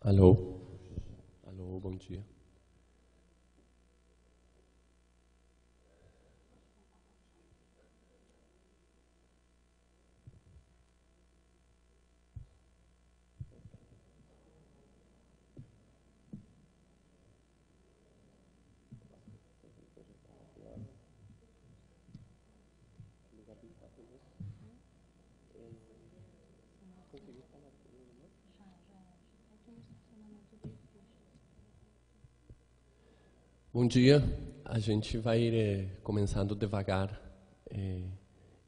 Alô? Alô, bom dia. Bom dia, a gente vai começando devagar,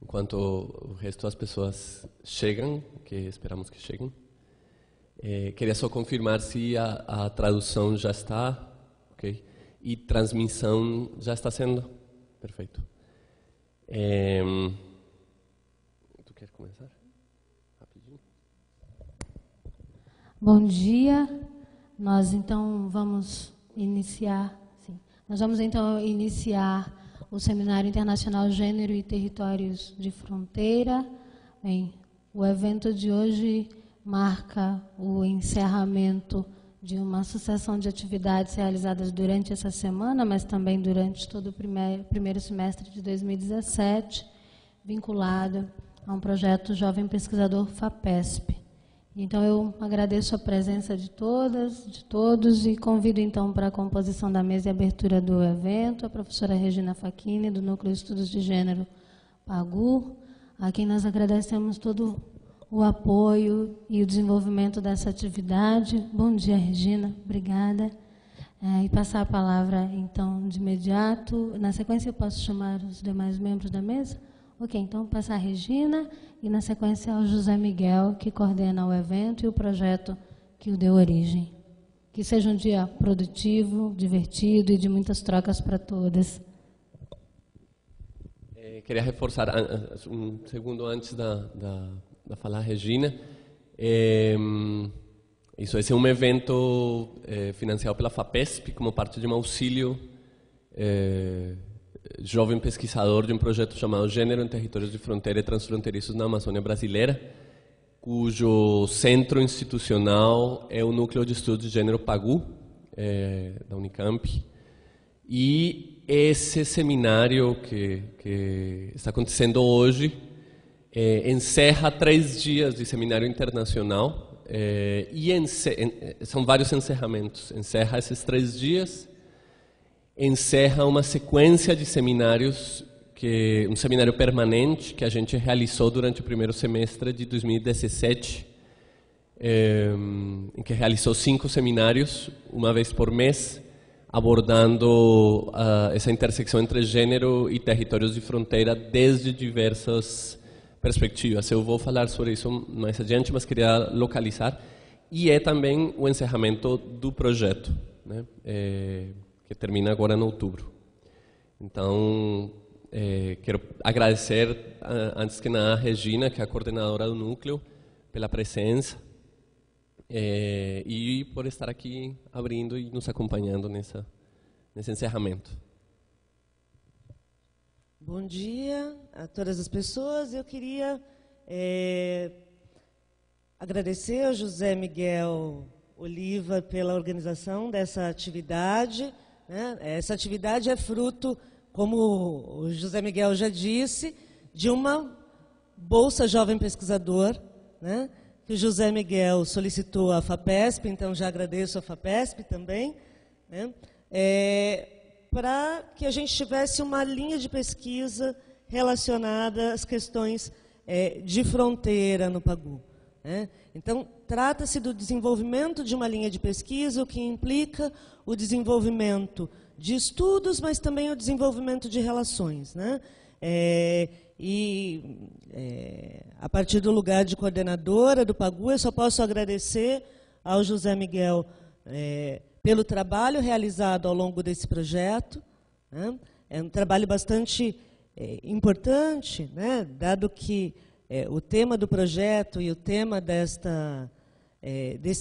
enquanto o resto das pessoas chegam, que esperamos que cheguem. Queria só confirmar se a tradução já está, ok? E transmissão já está sendo, perfeito. Tu quer começar? Rapidinho. Bom dia, nós então vamos iniciar. Nós vamos então iniciar o Seminário Internacional Gênero e Territórios de Fronteira. Bem, o evento de hoje marca o encerramento de uma sucessão de atividades realizadas durante essa semana, mas também durante todo o primeiro semestre de 2017, vinculado a um projeto Jovem Pesquisador FAPESP. Então, eu agradeço a presença de todas, de todos, e convido, então, para a composição da mesa e abertura do evento, a professora Regina Facchini, do Núcleo de Estudos de Gênero PAGU, a quem nós agradecemos todo o apoio e o desenvolvimento dessa atividade. Bom dia, Regina, obrigada. E passar a palavra, então, de imediato. Na sequência, eu posso chamar os demais membros da mesa? Ok, então passar a Regina e, na sequência, ao José Miguel, que coordena o evento e o projeto que o deu origem. Que seja um dia produtivo, divertido e de muitas trocas para todas. Queria reforçar, um segundo antes da falar, Regina. Esse é um evento financiado pela FAPESP, como parte de um auxílio jovem pesquisador de um projeto chamado Gênero em Territórios de Fronteira e Transfronteiriços na Amazônia Brasileira, cujo centro institucional é o Núcleo de Estudos de Gênero PAGU, da Unicamp. E esse seminário que está acontecendo hoje encerra 3 dias de seminário internacional, são vários encerramentos. Encerra esses 3 dias, encerra uma sequência de seminários, um seminário permanente que a gente realizou durante o primeiro semestre de 2017, em que realizou 5 seminários, uma vez por mês, abordando essa intersecção entre gênero e territórios de fronteira desde diversas perspectivas. Eu vou falar sobre isso mais adiante, mas queria localizar. E é também o encerramento do projeto, né? Que termina agora em outubro. Então, quero agradecer, antes que nada, a Regina, que é a coordenadora do núcleo, pela presença e por estar aqui abrindo e nos acompanhando nesse encerramento. Bom dia a todas as pessoas. Eu queria agradecer ao José Miguel Oliva pela organização dessa atividade. Essa atividade é fruto, como o José Miguel já disse, de uma Bolsa Jovem Pesquisador, né, que o José Miguel solicitou à FAPESP, então já agradeço à FAPESP também, né, para que a gente tivesse uma linha de pesquisa relacionada às questões de fronteira no PAGU. Né. Então, trata-se do desenvolvimento de uma linha de pesquisa, o que implica o desenvolvimento de estudos, mas também o desenvolvimento de relações, né? A partir do lugar de coordenadora do PAGU, eu só posso agradecer ao José Miguel pelo trabalho realizado ao longo desse projeto, né? É um trabalho bastante importante, né? Dado que o tema do projeto e o tema desse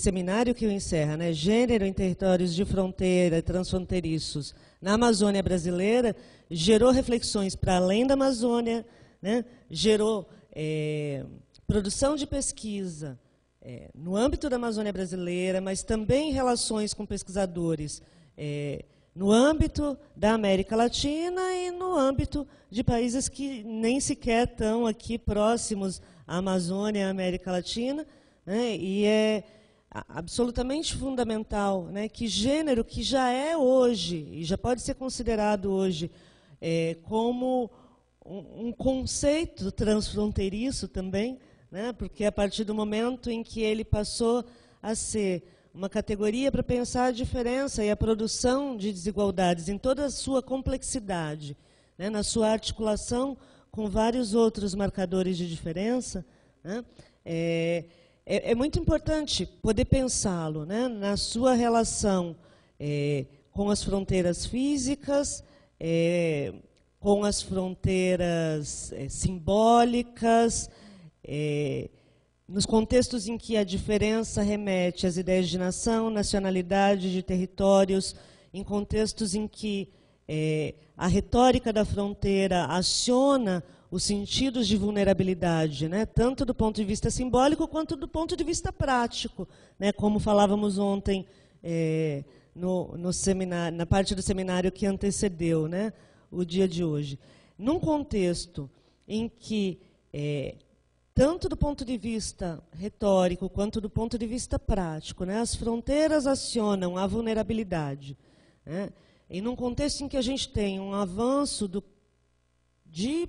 seminário que o encerra, né, Gênero em Territórios de Fronteira e Transfronteiriços na Amazônia Brasileira, gerou reflexões para além da Amazônia, né, gerou produção de pesquisa no âmbito da Amazônia brasileira, mas também em relações com pesquisadores no âmbito da América Latina e no âmbito de países que nem sequer estão aqui próximos à Amazônia e à América Latina, né? E é absolutamente fundamental, né, que gênero, que já é hoje, e já pode ser considerado hoje como um conceito transfronteiriço também, né, porque a partir do momento em que ele passou a ser uma categoria para pensar a diferença e a produção de desigualdades em toda a sua complexidade, né, na sua articulação com vários outros marcadores de diferença, né, é muito importante poder pensá-lo, né, na sua relação com as fronteiras físicas, com as fronteiras simbólicas, nos contextos em que a diferença remete às ideias de nação, nacionalidade, de territórios, em contextos em que a retórica da fronteira aciona os sentidos de vulnerabilidade, né, tanto do ponto de vista simbólico quanto do ponto de vista prático, né, como falávamos ontem no seminário, na parte do seminário que antecedeu, né, o dia de hoje. Num contexto em que, tanto do ponto de vista retórico quanto do ponto de vista prático, né, as fronteiras acionam a vulnerabilidade, né, e num contexto em que a gente tem um avanço de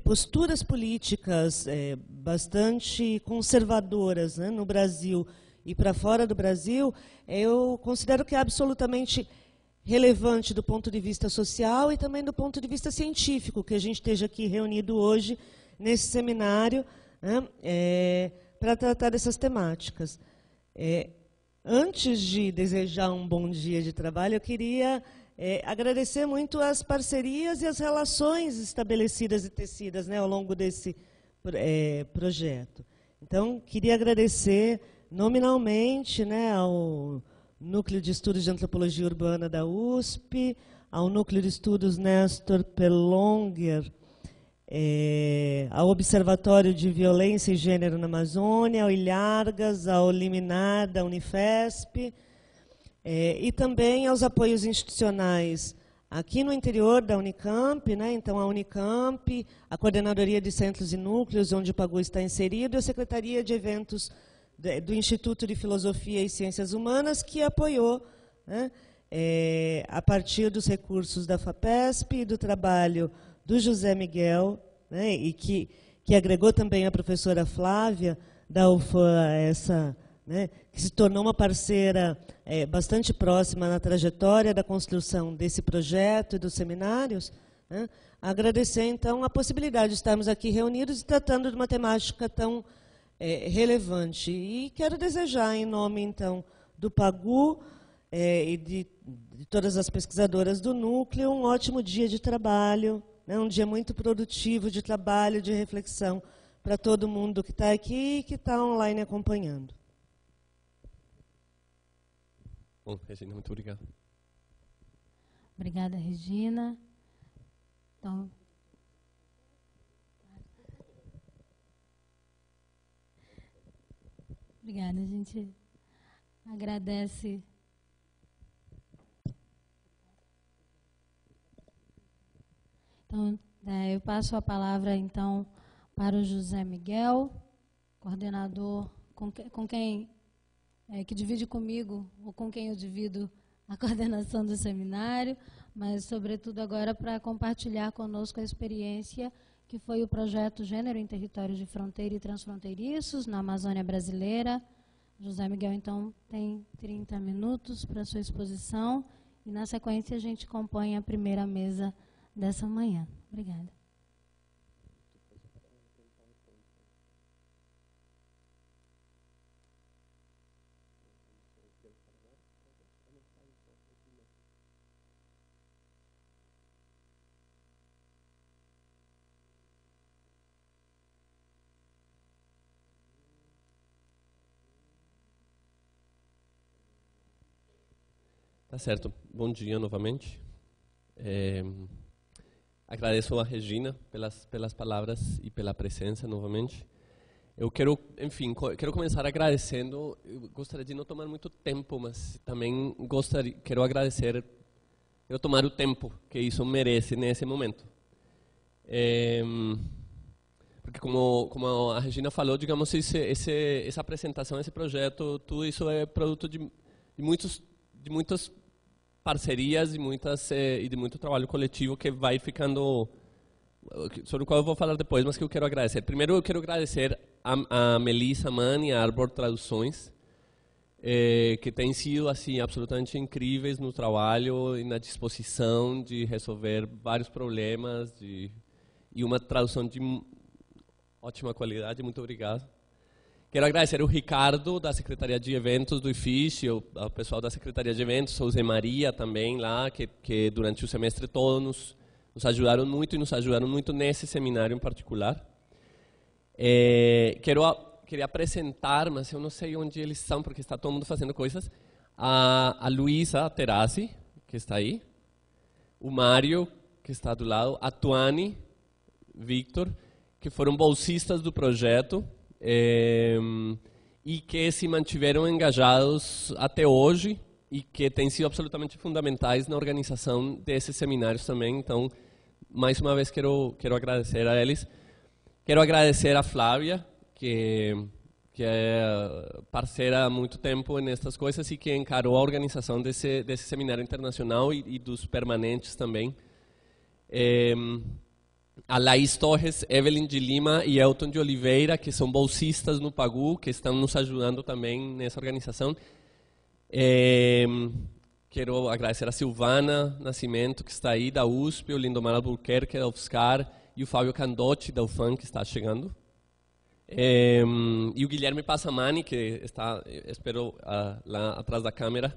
posturas políticas bastante conservadoras, né, no Brasil e para fora do Brasil, eu considero que é absolutamente relevante do ponto de vista social e também do ponto de vista científico que a gente esteja aqui reunido hoje nesse seminário, né, para tratar dessas temáticas. Antes de desejar um bom dia de trabalho, eu queria agradecer muito as parcerias e as relações estabelecidas e tecidas, né, ao longo desse projeto. Então, queria agradecer nominalmente, né, ao Núcleo de Estudos de Antropologia Urbana da USP, ao Núcleo de Estudos Néstor Perlonger, ao Observatório de Violência e Gênero na Amazônia, ao Ilhargas, ao Liminar da Unifesp, e também aos apoios institucionais aqui no interior da Unicamp, né? Então a Unicamp, a Coordenadoria de Centros e Núcleos, onde o PAGU está inserido, e a Secretaria de Eventos do Instituto de Filosofia e Ciências Humanas, que apoiou, né, a partir dos recursos da FAPESP e do trabalho do José Miguel, né, e que agregou também a professora Flávia da UFAM, né, que se tornou uma parceira bastante próxima na trajetória da construção desse projeto e dos seminários, né. Agradecer, então, a possibilidade de estarmos aqui reunidos e tratando de uma temática tão relevante. E quero desejar, em nome, então, do PAGU e de todas as pesquisadoras do Núcleo, um ótimo dia de trabalho, né, um dia muito produtivo de trabalho, de reflexão, para todo mundo que está aqui e que está online acompanhando. Bom, Regina, muito obrigado. Obrigada, Regina. Então, obrigada, a gente agradece. Então, eu passo a palavra, então, para o José Miguel, coordenador, com quem que divide comigo, ou com quem eu divido a coordenação do seminário, mas, sobretudo, agora para compartilhar conosco a experiência que foi o projeto Gênero em Territórios de Fronteira e Transfronteiriços, na Amazônia Brasileira. José Miguel, então, tem 30 minutos para a sua exposição, e, na sequência, a gente compõe a primeira mesa dessa manhã. Obrigada. Tá certo. Bom dia novamente. Agradeço a Regina pelas palavras e pela presença novamente. Eu quero, enfim, quero começar agradecendo. Eu gostaria de não tomar muito tempo, mas também quero agradecer, quero tomar o tempo que isso merece nesse momento. Porque como a Regina falou, digamos, essa apresentação, esse projeto, tudo isso é produto de muitas parcerias e de muito trabalho coletivo que vai ficando, sobre o qual eu vou falar depois, mas que eu quero agradecer. Primeiro eu quero agradecer a Melissa Mann e a Arbor Traduções, que têm sido assim absolutamente incríveis no trabalho e na disposição de resolver vários problemas e uma tradução de ótima qualidade. Muito obrigado. Quero agradecer o Ricardo, da Secretaria de Eventos do IFISH, o pessoal da Secretaria de Eventos, o Zé Maria também lá, que durante o semestre todo nos ajudaram muito e nos ajudaram muito nesse seminário em particular. Queria apresentar, mas eu não sei onde eles estão, porque está todo mundo fazendo coisas, a Luísa Terassi, que está aí, o Mário, que está do lado, a Tuane, Victor, que foram bolsistas do projeto, e que se mantiveram engajados até hoje e que têm sido absolutamente fundamentais na organização desses seminários também. Então, mais uma vez, quero agradecer a eles. Quero agradecer a Flávia, que é parceira há muito tempo nessas coisas e que encarou a organização desse seminário internacional e dos permanentes também. A Laís Torres, Evelyn de Lima e Elton de Oliveira, que são bolsistas no PAGU, que estão nos ajudando também nessa organização. Quero agradecer a Silvana Nascimento, que está aí, da USP, o Lindomar Albuquerque, da UFSCar, e o Fábio Candotti, da UFAM, que está chegando. E o Guilherme Passamani, que está, espero, lá atrás da câmera.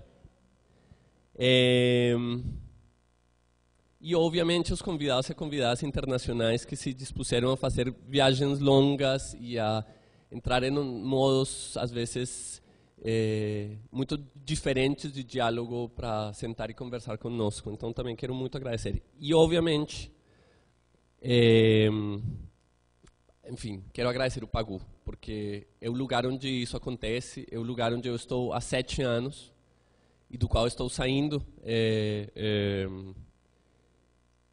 E, obviamente, os convidados e convidadas internacionais que se dispuseram a fazer viagens longas e a entrar em modos, às vezes, muito diferentes de diálogo para sentar e conversar conosco. Então, também quero muito agradecer. E, obviamente, enfim, quero agradecer o PAGU, porque é o lugar onde isso acontece, é o lugar onde eu estou há 7 anos e do qual estou saindo.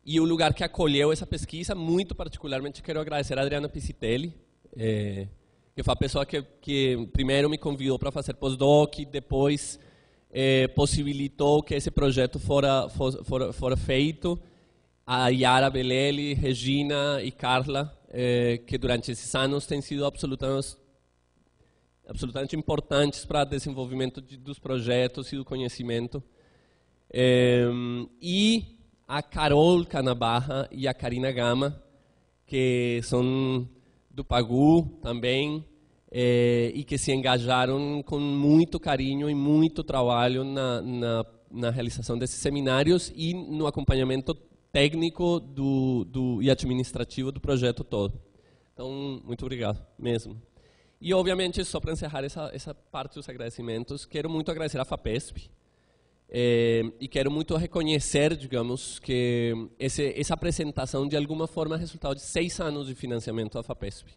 E o lugar que acolheu essa pesquisa, muito particularmente, quero agradecer a Adriana Piscitelli, que foi a pessoa que primeiro me convidou para fazer pós-doc, depois possibilitou que esse projeto fora feito. A Yara Belelli, Regina e Carla, que durante esses anos têm sido absolutamente importantes para o desenvolvimento dos projetos e do conhecimento. E a Carol Canabarra e a Karina Gama, que são do PAGU também, e que se engajaram com muito carinho e muito trabalho na realização desses seminários e no acompanhamento técnico e administrativo do projeto todo. Então, muito obrigado mesmo. E, obviamente, só para encerrar essa parte dos agradecimentos, quero muito agradecer à FAPESP, e quero muito reconhecer, digamos, que essa apresentação, de alguma forma, é resultado de 6 anos de financiamento da FAPESP.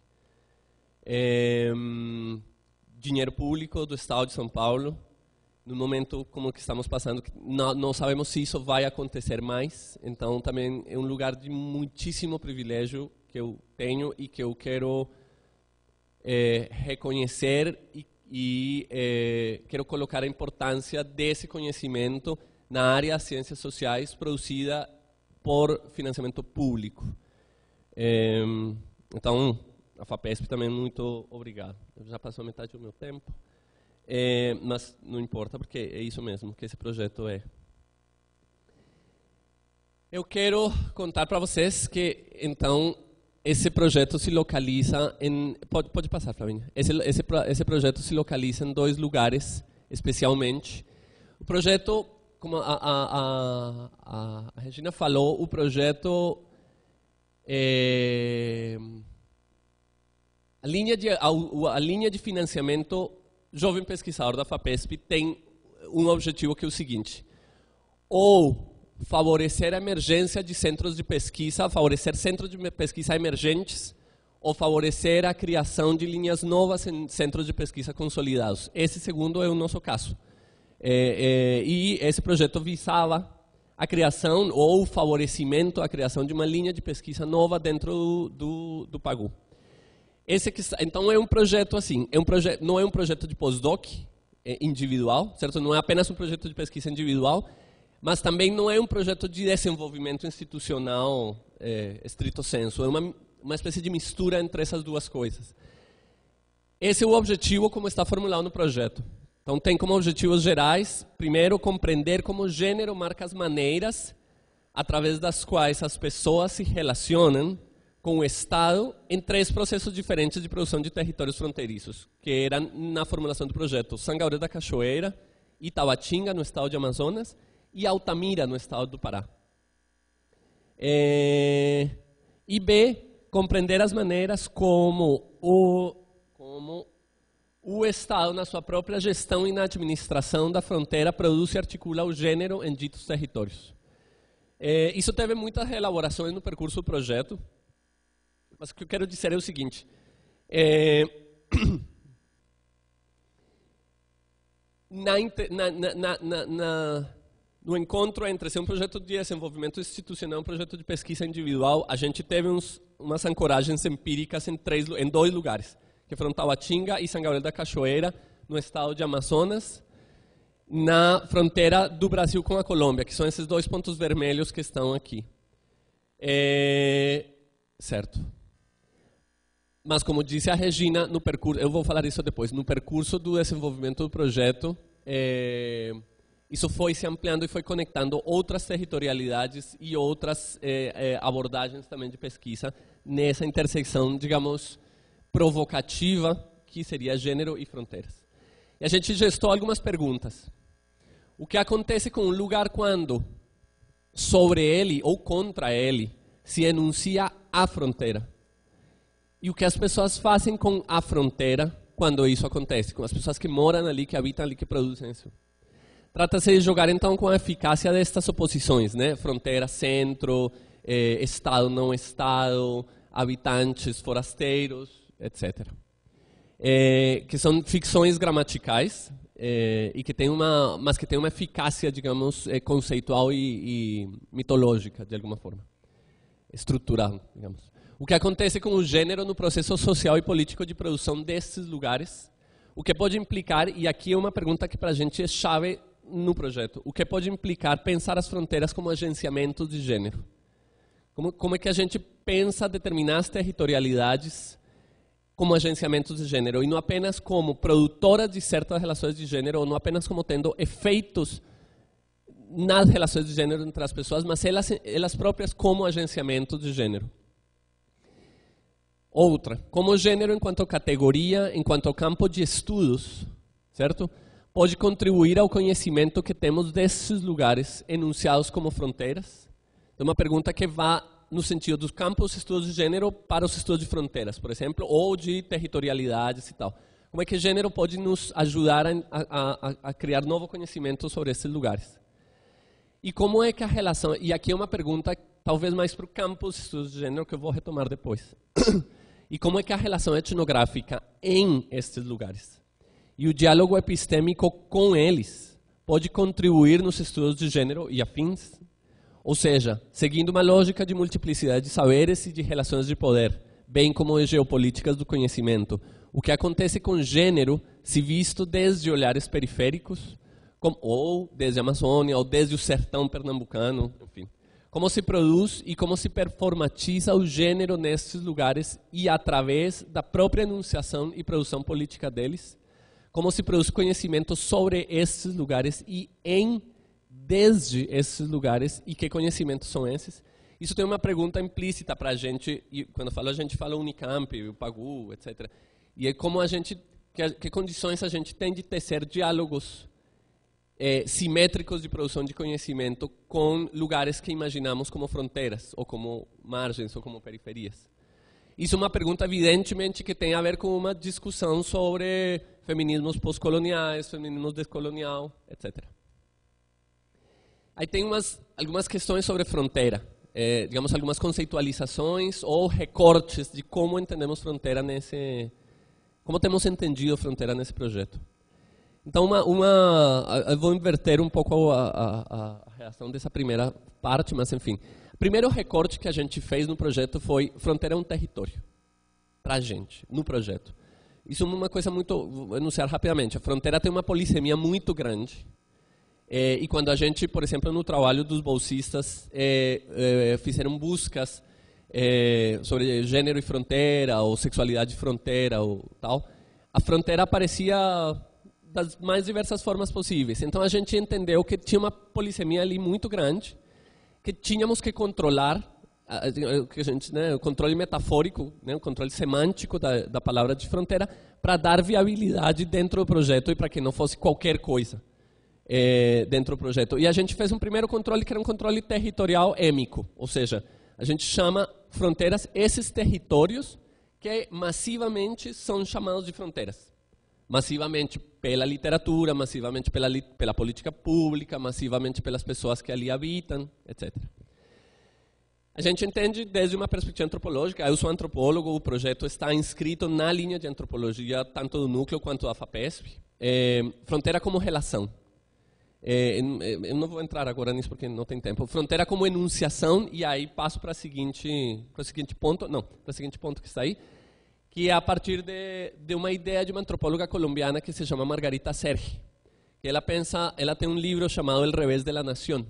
Dinheiro público do Estado de São Paulo, no momento como que estamos passando, não sabemos se isso vai acontecer mais, então também é um lugar de muitíssimo privilégio que eu tenho e que eu quero reconhecer e quero colocar a importância desse conhecimento na área das ciências sociais produzida por financiamento público. Então, a FAPESP também, muito obrigado. Já passou metade do meu tempo, mas não importa, porque é isso mesmo que esse projeto é. Eu quero contar para vocês que, então, esse projeto se localiza em... Pode passar, Flavinha. Esse projeto se localiza em 2 lugares, especialmente. O projeto, como a Regina falou, o projeto... A linha de financiamento Jovem Pesquisador da FAPESP tem um objetivo que é o seguinte: ou favorecer a emergência de centros de pesquisa, favorecer centros de pesquisa emergentes, ou favorecer a criação de linhas novas em centros de pesquisa consolidados. Esse segundo é o nosso caso. E esse projeto visava a criação ou o favorecimento à criação de uma linha de pesquisa nova dentro do PAGU. Então é um projeto assim, não é um projeto de pós-doc individual, certo? Não é apenas um projeto de pesquisa individual, mas também não é um projeto de desenvolvimento institucional estrito sensu. É uma espécie de mistura entre essas duas coisas. Esse é o objetivo como está formulado no projeto. Então tem como objetivos gerais, primeiro, compreender como o gênero marca as maneiras através das quais as pessoas se relacionam com o Estado em 3 processos diferentes de produção de territórios fronteiriços, que eram na formulação do projeto São Gabriel da Cachoeira, Itabatinga, no estado de Amazonas, e Altamira, no estado do Pará. E B, compreender as maneiras como o Estado, na sua própria gestão e na administração da fronteira, produz e articula o gênero em ditos territórios. Isso teve muitas elaborações no percurso do projeto, mas o que eu quero dizer é o seguinte. No encontro entre ser um projeto de desenvolvimento institucional e um projeto de pesquisa individual, a gente teve umas ancoragens empíricas em 2 lugares, que foram Tabatinga e São Gabriel da Cachoeira, no estado de Amazonas, na fronteira do Brasil com a Colômbia, que são esses 2 pontos vermelhos que estão aqui. Certo. Mas, como disse a Regina, no percurso, eu vou falar isso depois, no percurso do desenvolvimento do projeto, isso foi se ampliando e foi conectando outras territorialidades e outras abordagens também de pesquisa nessa intersecção, digamos, provocativa, que seria gênero e fronteiras. E a gente gestou algumas perguntas. O que acontece com um lugar quando, sobre ele ou contra ele, se enuncia a fronteira? E o que as pessoas fazem com a fronteira quando isso acontece? Com as pessoas que moram ali, que habitam ali, que produzem isso. Trata-se de jogar, então, com a eficácia destas oposições, né? Fronteira, centro, Estado, não Estado, habitantes, forasteiros, etc. Que são ficções gramaticais, e que tem mas que tem uma eficácia, digamos, conceitual e mitológica, de alguma forma. Estrutural, digamos. O que acontece com o gênero no processo social e político de produção desses lugares, o que pode implicar, e aqui é uma pergunta que para a gente é chave no projeto, o que pode implicar pensar as fronteiras como agenciamentos de gênero. Como é que a gente pensa determinadas territorialidades como agenciamentos de gênero, e não apenas como produtoras de certas relações de gênero, ou não apenas como tendo efeitos nas relações de gênero entre as pessoas, mas elas próprias como agenciamentos de gênero. Outra, como o gênero enquanto categoria, enquanto campo de estudos, certo? Pode contribuir ao conhecimento que temos desses lugares enunciados como fronteiras. É uma pergunta que vai no sentido dos campos de estudos de gênero para os estudos de fronteiras, por exemplo, ou de territorialidades e tal. Como é que o gênero pode nos ajudar a criar novo conhecimento sobre esses lugares? E como é que a relação... E aqui é uma pergunta talvez mais para o campo de estudos de gênero, que eu vou retomar depois. E como é que a relação etnográfica em estes lugares e o diálogo epistêmico com eles pode contribuir nos estudos de gênero e afins? Ou seja, seguindo uma lógica de multiplicidade de saberes e de relações de poder, bem como de geopolíticas do conhecimento, o que acontece com gênero, se visto desde olhares periféricos, ou desde a Amazônia, ou desde o sertão pernambucano, enfim. Como se produz e como se performatiza o gênero nesses lugares e através da própria enunciação e produção política deles, como se produz conhecimento sobre esses lugares e desde esses lugares, e que conhecimentos são esses. Isso tem uma pergunta implícita para a gente, e quando falo a gente fala Unicamp, o PAGU, etc. E é como que condições a gente tem de tecer diálogos simétricos de produção de conhecimento com lugares que imaginamos como fronteiras, ou como margens, ou como periferias. Isso é uma pergunta, evidentemente, que tem a ver com uma discussão sobre feminismos pós-coloniais, feminismo descolonial, etc. Aí tem algumas questões sobre fronteira. digamos, algumas conceitualizações ou recortes de como entendemos fronteira como temos entendido fronteira nesse projeto. Então, eu vou inverter um pouco a reação dessa primeira parte, mas enfim. O primeiro recorte que a gente fez no projeto foi: fronteira é um território, para a gente, no projeto. Isso é uma coisa muito, vou enunciar rapidamente. A fronteira tem uma polissemia muito grande. E quando a gente, por exemplo, no trabalho dos bolsistas, fizeram buscas sobre gênero e fronteira, ou sexualidade e fronteira, ou tal, a fronteira aparecia das mais diversas formas possíveis. Então a gente entendeu que tinha uma polissemia ali muito grande, que tínhamos que controlar, o controle metafórico, o controle semântico da palavra de fronteira, para dar viabilidade dentro do projeto e para que não fosse qualquer coisa dentro do projeto. E a gente fez um primeiro controle que era um controle territorial émico, ou seja, a gente chama fronteiras esses territórios que massivamente são chamados de fronteiras. Massivamente pela literatura, massivamente pela política pública, massivamente pelas pessoas que ali habitam, etc. A gente entende desde uma perspectiva antropológica. Eu sou antropólogo, o projeto está inscrito na linha de antropologia, tanto do núcleo quanto da FAPESP. Fronteira como relação. Eu não vou entrar agora nisso porque não tem tempo. Fronteira como enunciação, e aí passo para o seguinte ponto que está aí, que é a partir de uma ideia de uma antropóloga colombiana que se chama Margarita Sergi. Que ela tem um livro chamado El Revés de la Nación,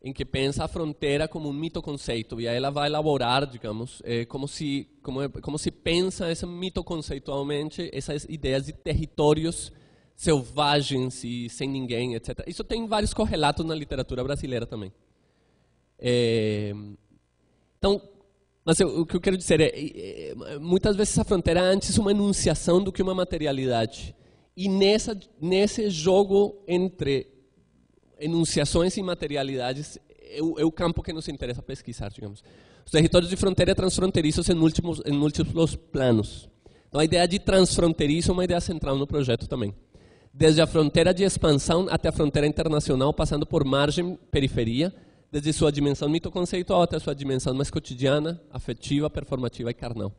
em que pensa a fronteira como um mito-conceito, e aí ela vai elaborar, digamos, como se pensa esse mito-conceitualmente, essas ideias de territórios selvagens e sem ninguém, etc. Isso tem vários correlatos na literatura brasileira também. Então, mas o que eu quero dizer muitas vezes a fronteira é antes uma enunciação do que uma materialidade. E nesse jogo entre enunciações e materialidades é o campo que nos interessa pesquisar, digamos. Os territórios de fronteira transfronteiriços em múltiplos planos. Então a ideia de transfronteiriço é uma ideia central no projeto também. Desde a fronteira de expansão até a fronteira internacional, passando por margem, periferia, desde sua dimensão mitoconceitual até sua dimensão mais cotidiana, afetiva, performativa e carnal.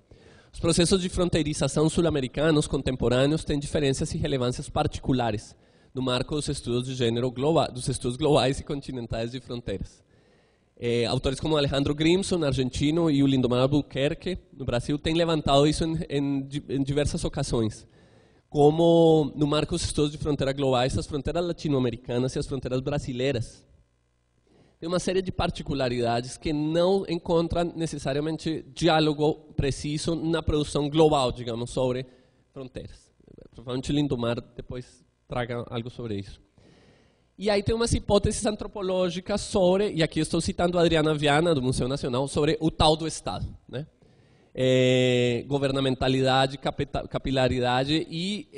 Os processos de fronteirização sul-americanos contemporâneos têm diferenças e relevâncias particulares no marco dos estudos de gênero global, dos estudos globais e continentais de fronteiras. Autores como Alejandro Grimson, argentino, e o Lindomar Albuquerque, no Brasil, têm levantado isso em diversas ocasiões. Como no marco dos estudos de fronteira globais, as fronteiras latino-americanas e as fronteiras brasileiras tem uma série de particularidades que não encontram necessariamente diálogo preciso na produção global, digamos, sobre fronteiras. Provavelmente Lindomar depois traga algo sobre isso. E aí tem umas hipóteses antropológicas sobre, e aqui estou citando a Adriana Viana, do Museu Nacional, sobre o tal do Estado, né? Governamentalidade, capilaridade e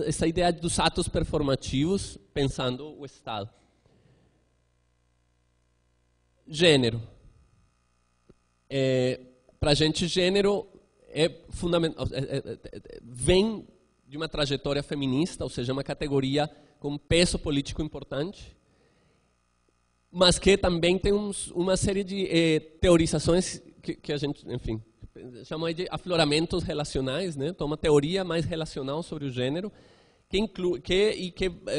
essa ideia dos atos performativos, pensando o Estado. Gênero. Para a gente, gênero é fundamental, vem de uma trajetória feminista, ou seja, uma categoria com peso político importante, mas que também tem uma série de teorizações que a gente, enfim, chama de afloramentos relacionais, né? Então, uma teoria mais relacional sobre o gênero, que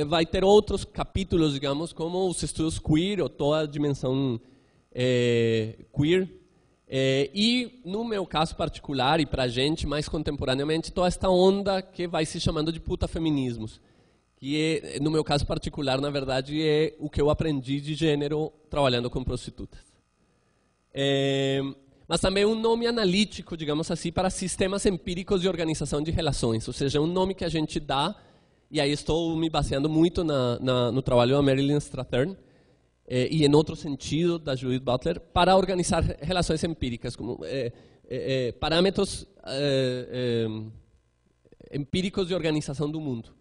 vai ter outros capítulos, digamos, como os estudos queer, ou toda a dimensão queer, e no meu caso particular, e para a gente mais contemporaneamente, toda esta onda que vai se chamando de putafeminismos, que no meu caso particular, na verdade, é o que eu aprendi de gênero trabalhando com prostitutas. Mas também um nome analítico, digamos assim, para sistemas empíricos de organização de relações, ou seja, um nome que a gente dá, e aí estou me baseando muito no trabalho da Marilyn Strathern, e em outro sentido da Judith Butler, para organizar relações empíricas, como parâmetros empíricos de organização do mundo.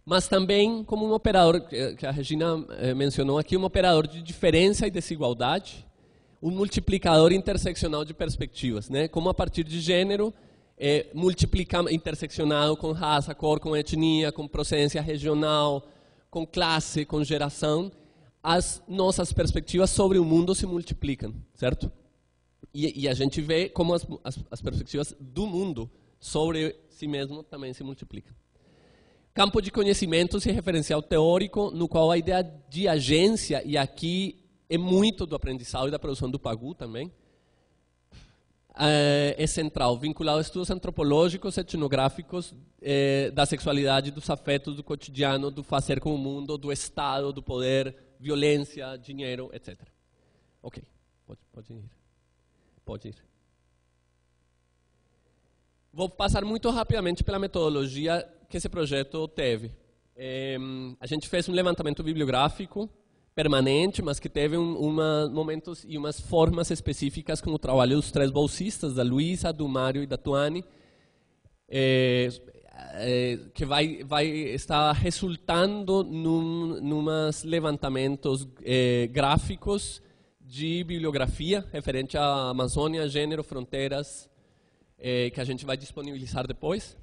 Mas também como um operador, que a Regina mencionou aqui, um operador de diferença e desigualdade, um multiplicador interseccional de perspectivas, né? Como a partir de gênero, interseccionado com raça, cor, com etnia, com procedência regional, com classe, com geração, as nossas perspectivas sobre o mundo se multiplicam, certo? E a gente vê como as perspectivas do mundo sobre si mesmo também se multiplicam. Campo de conhecimentos e referencial teórico, no qual a ideia de agência, e aqui é muito do aprendizado e da produção do PAGU também, é central, vinculado a estudos antropológicos, etnográficos, da sexualidade, dos afetos, do cotidiano, do fazer com o mundo, do Estado, do poder, violência, dinheiro, etc. Ok, pode ir. Pode ir. Vou passar muito rapidamente pela metodologia que esse projeto teve. A gente fez um levantamento bibliográfico permanente, mas que teve momentos e umas formas específicas com o trabalho dos 3 bolsistas, da Luísa, do Mário e da Tuane, que vai estar resultando numas levantamentos gráficos de bibliografia referente à Amazônia, gênero, fronteiras, que a gente vai disponibilizar depois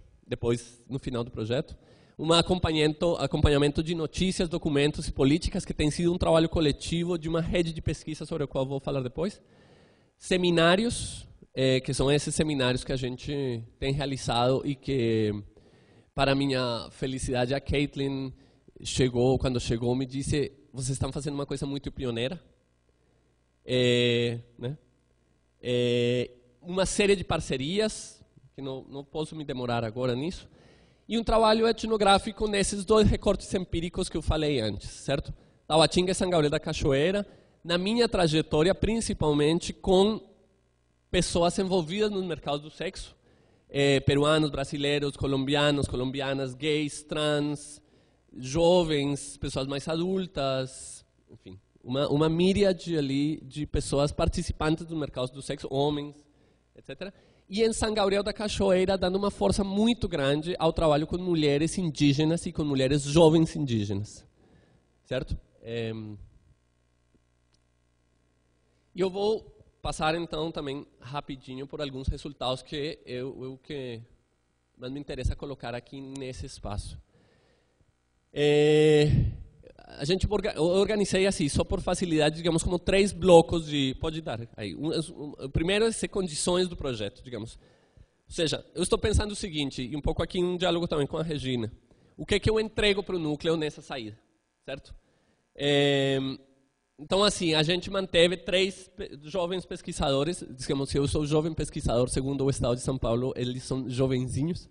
no final do projeto. Um acompanhamento de notícias, documentos e políticas, que tem sido um trabalho coletivo de uma rede de pesquisa sobre o qual vou falar depois. Seminários, que são esses seminários que a gente tem realizado e que, para minha felicidade, a Caitlin quando chegou, me disse: vocês estão fazendo uma coisa muito pioneira. Né? Uma série de parcerias, que não posso me demorar agora nisso, e um trabalho etnográfico nesses 2 recortes empíricos que eu falei antes, certo? Tabatinga e São Gabriel da Cachoeira, na minha trajetória, principalmente com pessoas envolvidas no mercado do sexo, peruanos, brasileiros, colombianas, gays, trans, jovens, pessoas mais adultas, enfim, uma míriade ali de pessoas participantes do mercado do sexo, homens, etc. E em São Gabriel da Cachoeira, dando uma força muito grande ao trabalho com mulheres indígenas e com mulheres jovens indígenas, certo? E eu vou passar então também rapidinho por alguns resultados que que mais me interessa colocar aqui nesse espaço. A gente organizei assim, só por facilidade, digamos, como 3 blocos de... Pode dar aí. O primeiro é ser condições do projeto, digamos. Ou seja, eu estou pensando o seguinte, e um pouco aqui em diálogo também com a Regina. O que é que eu entrego para o núcleo nessa saída, certo? Então, assim, a gente manteve 3 jovens pesquisadores. Digamos, se eu sou jovem pesquisador, segundo o Estado de São Paulo, eles são jovenzinhos.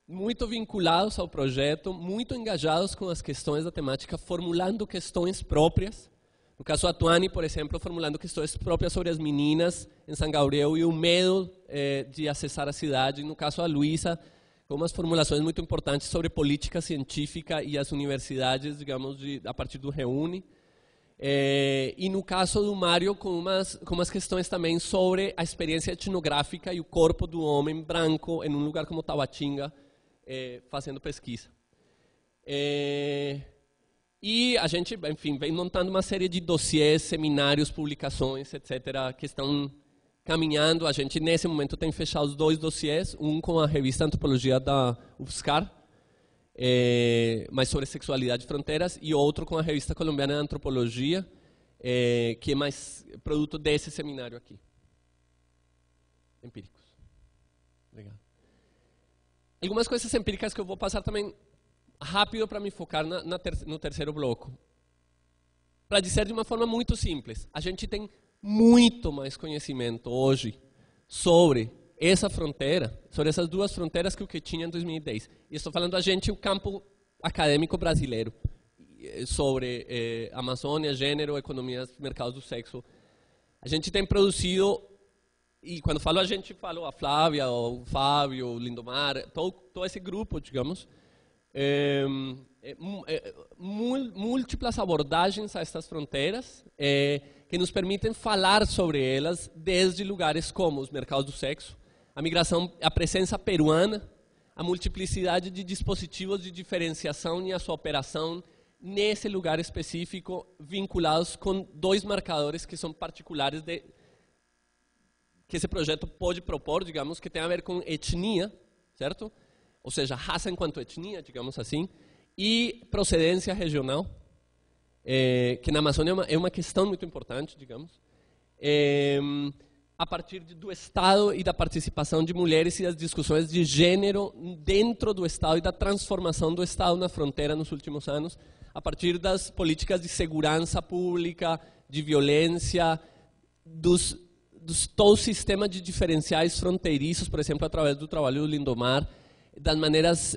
Muito vinculados ao projeto, muito engajados com as questões da temática, formulando questões próprias. No caso da Tuane, por exemplo, formulando questões próprias sobre as meninas em São Gabriel e o medo de acessar a cidade. No caso da Luísa, com umas formulações muito importantes sobre política científica e as universidades, digamos, a partir do Reúne. E no caso do Mário, com umas questões também sobre a experiência etnográfica e o corpo do homem branco em um lugar como Tabatinga, fazendo pesquisa. E a gente, enfim, vem montando uma série de dossiês, seminários, publicações, etc., que estão caminhando. A gente, nesse momento, tem fechado 2 dossiês, um com a revista Antropologia da UFSCar, mais sobre sexualidade e fronteiras, e outro com a revista colombiana de Antropologia, que é mais produto desse seminário aqui. Empíricos. Legal. Algumas coisas empíricas que eu vou passar também rápido para me focar no terceiro bloco. Para dizer de uma forma muito simples, a gente tem muito mais conhecimento hoje sobre essa fronteira, sobre essas 2 fronteiras que o que tinha em 2010. E estou falando a gente, o campo acadêmico brasileiro, sobre Amazônia, gênero, economias, mercados do sexo. A gente tem produzido... E quando falo a gente, falo a Flávia, o Fábio, o Lindomar, todo esse grupo, digamos, múltiplas abordagens a estas fronteiras que nos permitem falar sobre elas desde lugares como os mercados do sexo, a migração, a presença peruana, a multiplicidade de dispositivos de diferenciação e a sua operação nesse lugar específico, vinculados com 2 marcadores que são particulares que esse projeto pode propor, digamos, que tem a ver com etnia, certo? Ou seja, raça enquanto etnia, digamos assim, e procedência regional, que na Amazônia é uma questão muito importante, digamos, a partir do Estado e da participação de mulheres e das discussões de gênero dentro do Estado e da transformação do Estado na fronteira nos últimos anos, a partir das políticas de segurança pública, de violência, todo o sistema de diferenciais fronteiriços, por exemplo, através do trabalho do Lindomar, das maneiras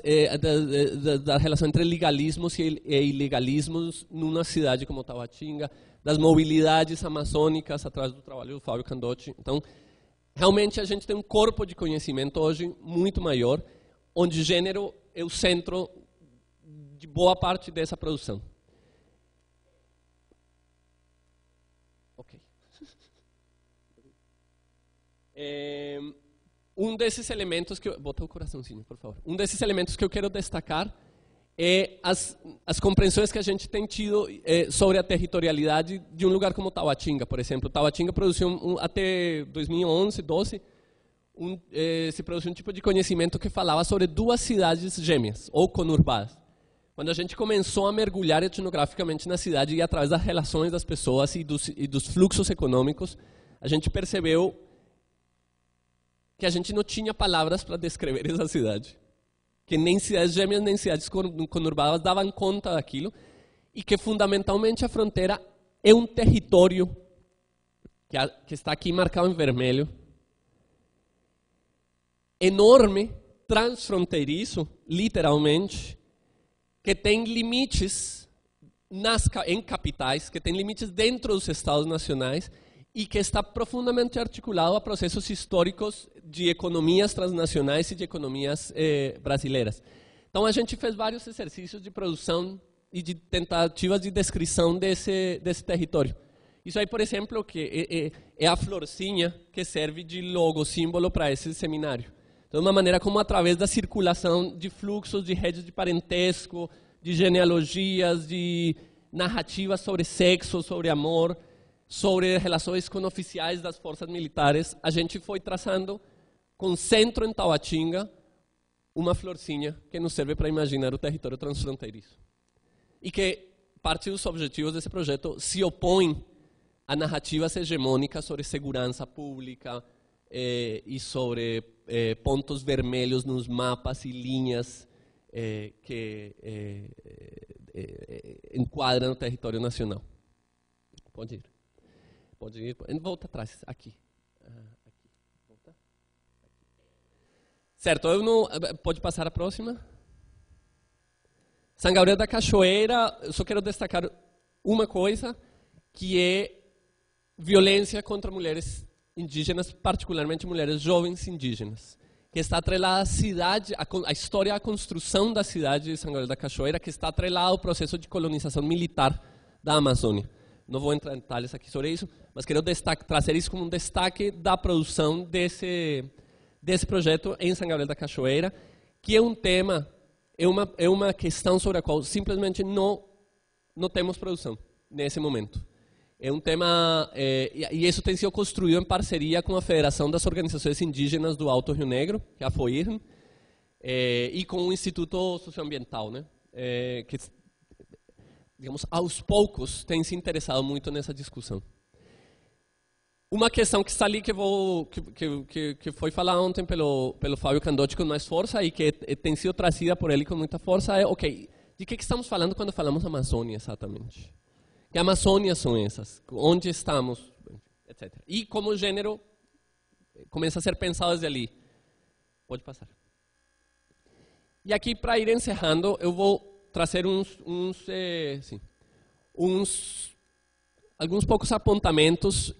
da relação entre legalismos e ilegalismos numa cidade como Tabatinga, das mobilidades amazônicas através do trabalho do Fábio Candotti. Então, realmente a gente tem um corpo de conhecimento hoje muito maior, onde gênero é o centro de boa parte dessa produção. Ok. Um desses elementos que bota o coraçãozinho, por favor. Um desses elementos que eu quero destacar é as compreensões que a gente tem tido sobre a territorialidade de um lugar como Tabatinga, por exemplo. Tabatinga produziu até 2011, 12, se produziu um tipo de conhecimento que falava sobre duas cidades gêmeas ou conurbadas. Quando a gente começou a mergulhar etnograficamente na cidade e através das relações das pessoas e dos fluxos econômicos, a gente percebeu que a gente não tinha palavras para descrever essa cidade. Que nem cidades gêmeas, nem cidades conurbadas davam conta daquilo, e que fundamentalmente a fronteira é um território que está aqui marcado em vermelho, enorme, transfronteiriço, literalmente, que tem limites em capitais, que tem limites dentro dos estados nacionais, e que está profundamente articulado a processos históricos de economias transnacionais e de economias brasileiras. Então, a gente fez vários exercícios de produção e de tentativas de descrição desse território. Isso aí, por exemplo, que é a florzinha que serve de logo, símbolo para esse seminário. Então, uma maneira como, através da circulação de fluxos, de redes de parentesco, de genealogias, de narrativas sobre sexo, sobre amor, sobre relações com oficiais das forças militares, a gente foi traçando, com centro em Tabatinga, uma florzinha que nos serve para imaginar o território transfronteiriço. E que parte dos objetivos desse projeto se opõem a narrativas hegemônicas sobre segurança pública e sobre pontos vermelhos nos mapas e linhas que enquadram o território nacional. Pode ir. Pode ir, volta atrás, aqui. Aqui. Volta. Aqui. Certo, pode passar a próxima. São Gabriel da Cachoeira, eu só quero destacar uma coisa, que é violência contra mulheres indígenas, particularmente mulheres jovens indígenas, que está atrelada à cidade, a história, a construção da cidade de São Gabriel da Cachoeira, que está atrelada ao processo de colonização militar da Amazônia. Não vou entrar em detalhes aqui sobre isso, mas quero trazer isso como um destaque da produção desse projeto em São Gabriel da Cachoeira, que é um tema, é uma questão sobre a qual simplesmente não temos produção nesse momento. É um tema, e isso tem sido construído em parceria com a Federação das Organizações Indígenas do Alto Rio Negro, que é a FOIRN, e com o Instituto Socioambiental, né, que, digamos, aos poucos tem se interessado muito nessa discussão. Uma questão que está ali, que foi falada ontem pelo Fábio Candotti com mais força e que tem sido trazida por ele com muita força, é, ok, de que estamos falando quando falamos Amazônia exatamente? Que Amazônias são essas? Onde estamos? Etc. E como o gênero começa a ser pensado desde ali. Pode passar. E aqui, para ir encerrando, eu vou trazer alguns poucos apontamentos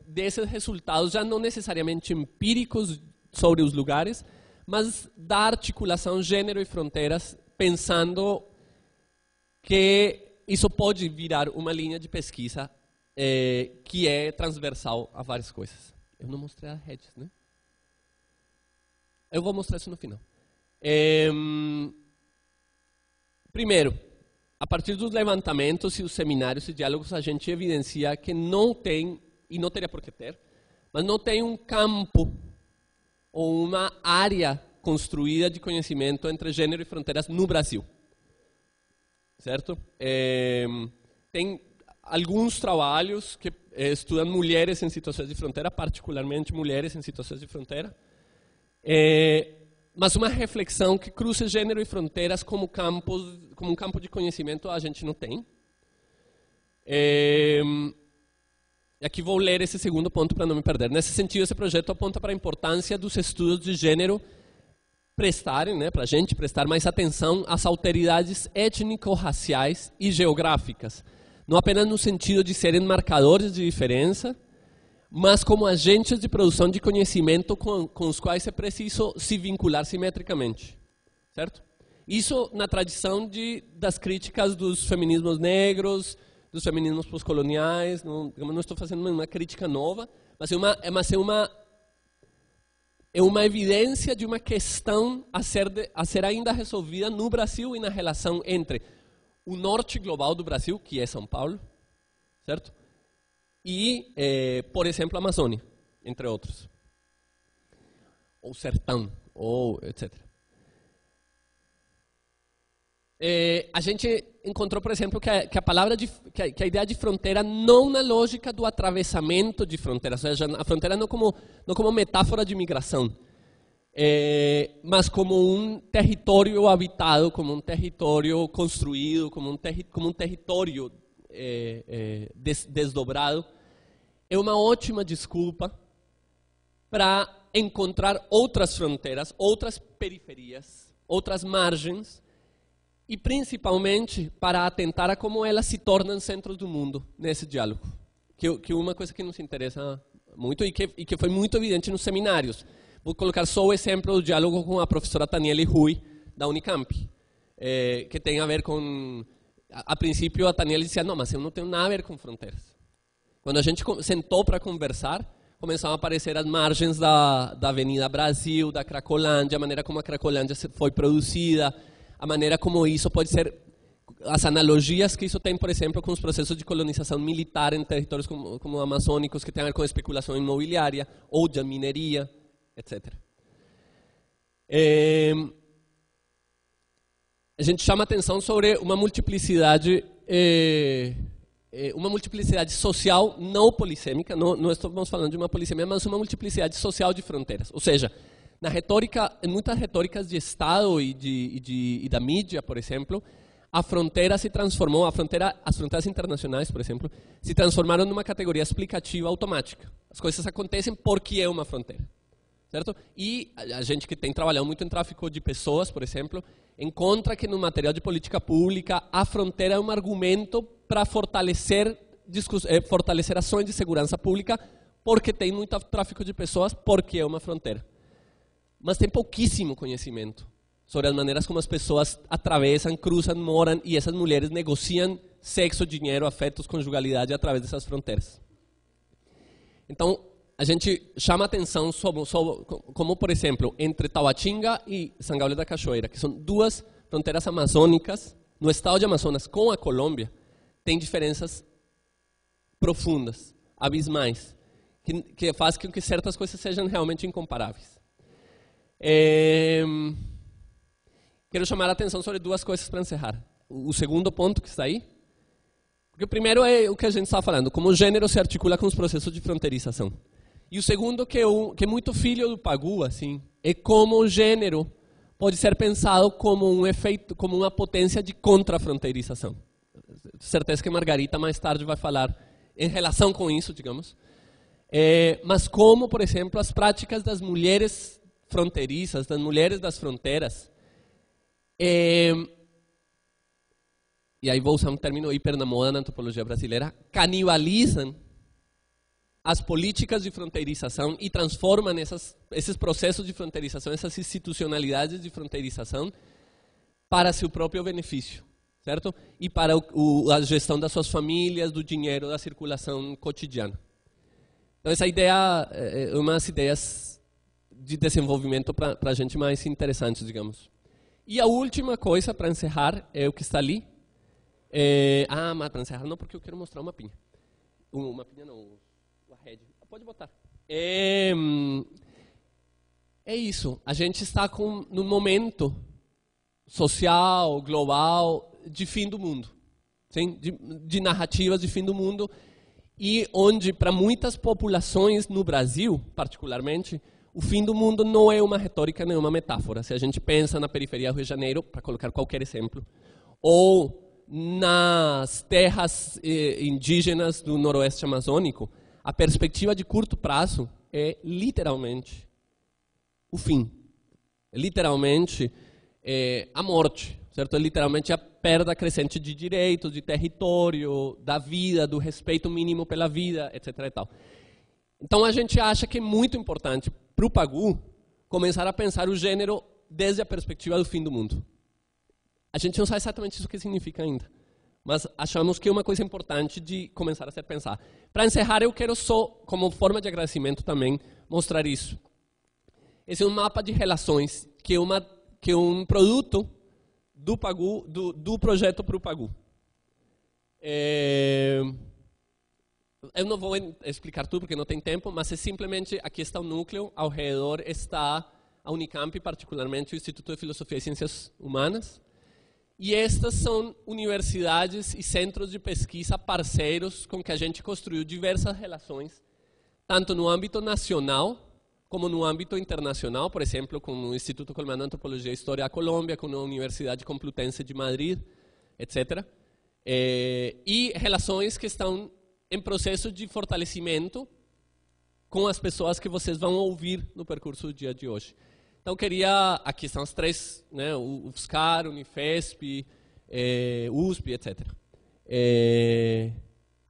desses resultados, já não necessariamente empíricos sobre os lugares, mas da articulação gênero e fronteiras, pensando que isso pode virar uma linha de pesquisa que é transversal a várias coisas. Eu não mostrei as redes, né? Eu vou mostrar isso no final. Primeiro, a partir dos levantamentos e os seminários e diálogos, a gente evidencia que não tem, e não teria por que ter, mas não tem um campo ou uma área construída de conhecimento entre gênero e fronteiras no Brasil. Certo? tem alguns trabalhos que estudam mulheres em situações de fronteira, particularmente mulheres em situações de fronteira, mas uma reflexão que cruza gênero e fronteiras como um campo de conhecimento a gente não tem. E aqui vou ler esse segundo ponto para não me perder. Nesse sentido, esse projeto aponta para a importância dos estudos de gênero prestarem, para a gente prestar mais atenção às alteridades étnico-raciais e geográficas, não apenas no sentido de serem marcadores de diferença, mas como agentes de produção de conhecimento com os quais é preciso se vincular simetricamente, certo? Isso na tradição das críticas dos feminismos negros, dos feminismos pós-coloniais. Não estou fazendo uma crítica nova, mas é uma evidência de uma questão a ser ainda resolvida no Brasil e na relação entre o norte global do Brasil, que é São Paulo, certo? E, por exemplo, a Amazônia, entre outros. Ou sertão, ou etc. A gente encontrou, por exemplo, que a ideia de fronteira não na lógica do atravessamento de fronteiras, ou seja, a fronteira não como metáfora de migração, mas como um território habitado, como um território construído, como um território desdobrado, é uma ótima desculpa para encontrar outras fronteiras, outras periferias, outras margens, e principalmente para atentar a como elas se tornam centros do mundo nesse diálogo. Que é uma coisa que nos interessa muito e que foi muito evidente nos seminários. Vou colocar só o exemplo do diálogo com a professora Taniele Rui, da Unicamp, que tem a ver com... A princípio, a Taniele dizia, não, mas eu não tenho nada a ver com fronteiras. Quando a gente sentou para conversar, começaram a aparecer as margens da Avenida Brasil, da Cracolândia, a maneira como a Cracolândia foi produzida, a maneira como isso pode ser, as analogias que isso tem, por exemplo, com os processos de colonização militar em territórios como amazônicos, que tem a ver com especulação imobiliária ou de mineria, etc. A gente chama atenção sobre uma multiplicidade social não polissêmica, não estamos falando de uma polissemia, mas uma multiplicidade social de fronteiras. Ou seja, na retórica, em muitas retóricas de Estado e da mídia, por exemplo, a fronteira se transformou, as fronteiras internacionais, por exemplo, se transformaram numa categoria explicativa automática. As coisas acontecem porque é uma fronteira, certo? E a gente que tem trabalhado muito em tráfico de pessoas, por exemplo, encontra que no material de política pública a fronteira é um argumento para fortalecer ações de segurança pública, porque tem muito tráfico de pessoas, porque é uma fronteira. Mas tem pouquíssimo conhecimento sobre as maneiras como as pessoas atravessam, cruzam, moram, e essas mulheres negociam sexo, dinheiro, afetos, conjugalidade através dessas fronteiras. Então, a gente chama atenção sobre como, por exemplo, entre Tabatinga e São Gabriel da Cachoeira, que são duas fronteiras amazônicas, no estado de Amazonas com a Colômbia, tem diferenças profundas, abismais, que faz com que certas coisas sejam realmente incomparáveis. Quero chamar a atenção sobre duas coisas para encerrar. O segundo ponto que está aí, porque o primeiro é o que a gente está falando, como o gênero se articula com os processos de fronteirização. E o segundo, que é muito filho do Pagu, assim, é como o gênero pode ser pensado como um efeito, como uma potência de contra-fronteirização. Certeza que Margarita mais tarde vai falar em relação com isso, digamos. Mas como, por exemplo, as práticas das mulheres fronteiriças, das mulheres das fronteiras, e aí vou usar um termo hiper na moda na antropologia brasileira, canibalizam as políticas de fronteirização e transformam esses processos de fronteirização, essas institucionalidades de fronteirização para seu próprio benefício, certo? E para a gestão das suas famílias, do dinheiro, da circulação cotidiana. Então essa ideia é umas ideias de desenvolvimento para a gente mais interessantes, digamos. E a última coisa para encerrar é o que está ali. Mas para encerrar não, porque eu quero mostrar uma pinha. Uma pinha não, uma rede. Pode botar. É isso. A gente está num momento social, global, de fim do mundo. sim? De narrativas de fim do mundo, e onde, para muitas populações no Brasil, particularmente, o fim do mundo não é uma retórica nem uma metáfora. Se a gente pensa na periferia do Rio de Janeiro, para colocar qualquer exemplo, ou nas terras indígenas do noroeste amazônico, a perspectiva de curto prazo é literalmente o fim. É literalmente a morte, certo? É literalmente a perda crescente de direitos, de território, da vida, do respeito mínimo pela vida, etc. e tal. Então a gente acha que é muito importante para o Pagu começar a pensar o gênero desde a perspectiva do fim do mundo. A gente não sabe exatamente isso que significa ainda, mas achamos que é uma coisa importante de começar a ser pensar. Para encerrar, eu quero só, como forma de agradecimento também, mostrar isso. Esse é um mapa de relações, que é um produto do Pagu, do projeto para o Pagu. Eu não vou explicar tudo, porque não tem tempo, mas é simplesmente, aqui está o núcleo, ao redor está a Unicamp, particularmente o Instituto de Filosofia e Ciências Humanas, e estas são universidades e centros de pesquisa parceiros com que a gente construiu diversas relações, tanto no âmbito nacional, como no âmbito internacional, por exemplo, com o Instituto Colombiano de Antropologia e História da Colômbia, com a Universidade Complutense de Madrid, etc. E relações que estão em processo de fortalecimento com as pessoas que vocês vão ouvir no percurso do dia de hoje. Então, aqui estão as três, né, o UFSCar, Unifesp, USP, etc. É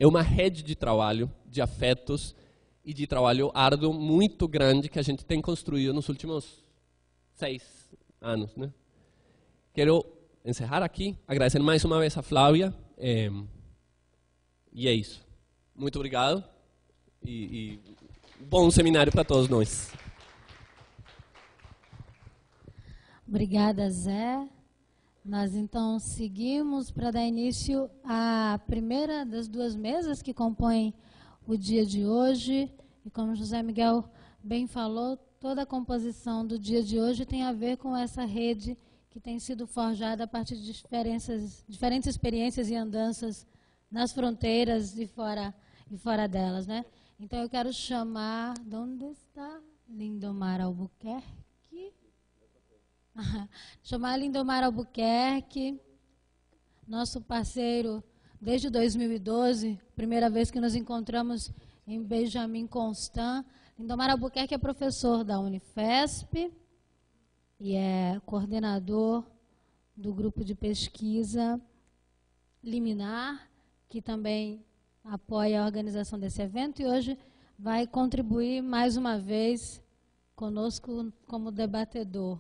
uma rede de trabalho, de afetos e de trabalho árduo muito grande que a gente tem construído nos últimos 6 anos. Né? Quero encerrar aqui, agradecer mais uma vez a Flávia, e é isso. Muito obrigado e bom seminário para todos nós. Obrigada, Zé. Nós, então, seguimos para dar início à primeira das duas mesas que compõem o dia de hoje. E como José Miguel bem falou, toda a composição do dia de hoje tem a ver com essa rede que tem sido forjada a partir de diferentes experiências e andanças nas fronteiras e fora delas, né? Então, eu quero chamar... Onde está Lindomar Albuquerque? Chamar Lindomar Albuquerque, nosso parceiro desde 2012, primeira vez que nos encontramos em Benjamin Constant. Lindomar Albuquerque é professor da Unifesp e é coordenador do grupo de pesquisa Liminar, que também apoia a organização desse evento, e hoje vai contribuir mais uma vez conosco como debatedor.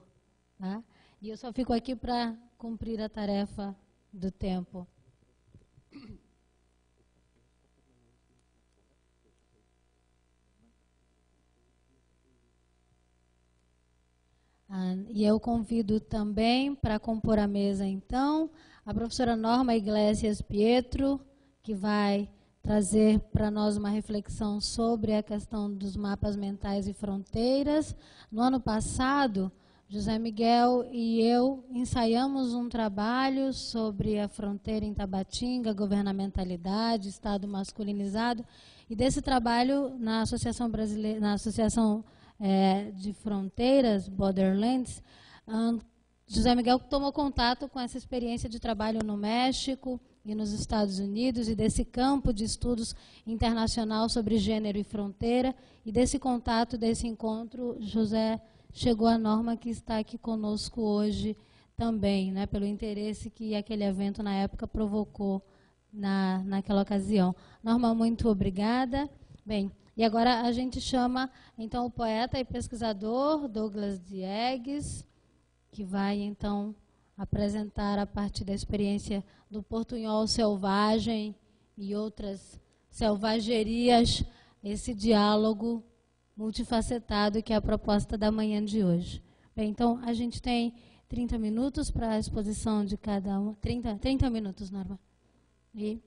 Tá? E eu só fico aqui para cumprir a tarefa do tempo. E eu convido também para compor a mesa, então, a professora Norma Iglesias Pietro, que vai trazer para nós uma reflexão sobre a questão dos mapas mentais e fronteiras. No ano passado, José Miguel e eu ensaiamos um trabalho sobre a fronteira em Tabatinga, governamentalidade, Estado masculinizado, e desse trabalho, na Associação Brasileira, na Associação de Fronteiras, Borderlands, José Miguel tomou contato com essa experiência de trabalho no México e nos Estados Unidos, e desse campo de estudos internacional sobre gênero e fronteira, e desse contato, desse encontro, José chegou a Norma, que está aqui conosco hoje também, né, pelo interesse que aquele evento na época provocou naquela ocasião. Norma, muito obrigada. Bem, e agora a gente chama então o poeta e pesquisador Douglas Diegues, que vai então apresentar a partir da experiência do portunhol selvagem e outras selvagerias esse diálogo multifacetado que é a proposta da manhã de hoje. Bem, então, a gente tem 30 minutos para a exposição de cada um. 30 minutos, Norma. E,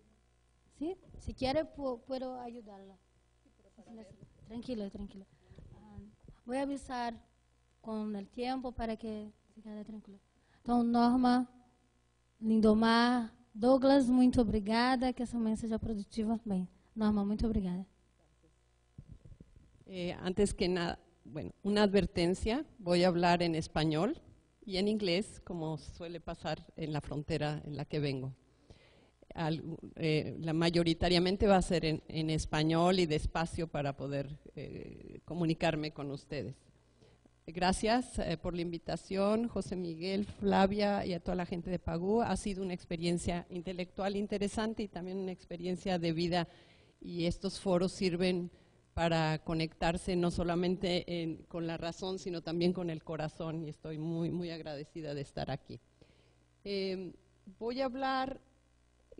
sim, se quer, puedo ayudarla. Tranquila, tranquila. Voy a avisar con el tiempo para que se quede tranquila. Então, Norma, Lindomar, Douglas, muito obrigada, que essa manhã seja produtiva. Bem, Norma, muito obrigada. Antes que nada, bueno, una advertencia, voy a hablar en español y en inglés, como suele pasar en la frontera en la que vengo. Mayoritariamente va a ser en español y despacio para poder comunicarme con ustedes. Gracias por la invitación, José Miguel, Flavia y a toda la gente de PAGU. Ha sido una experiencia intelectual interesante y también una experiencia de vida, y estos foros sirven para conectarse no solamente con la razón, sino también con el corazón, y estoy muy, muy agradecida de estar aquí. Voy a hablar,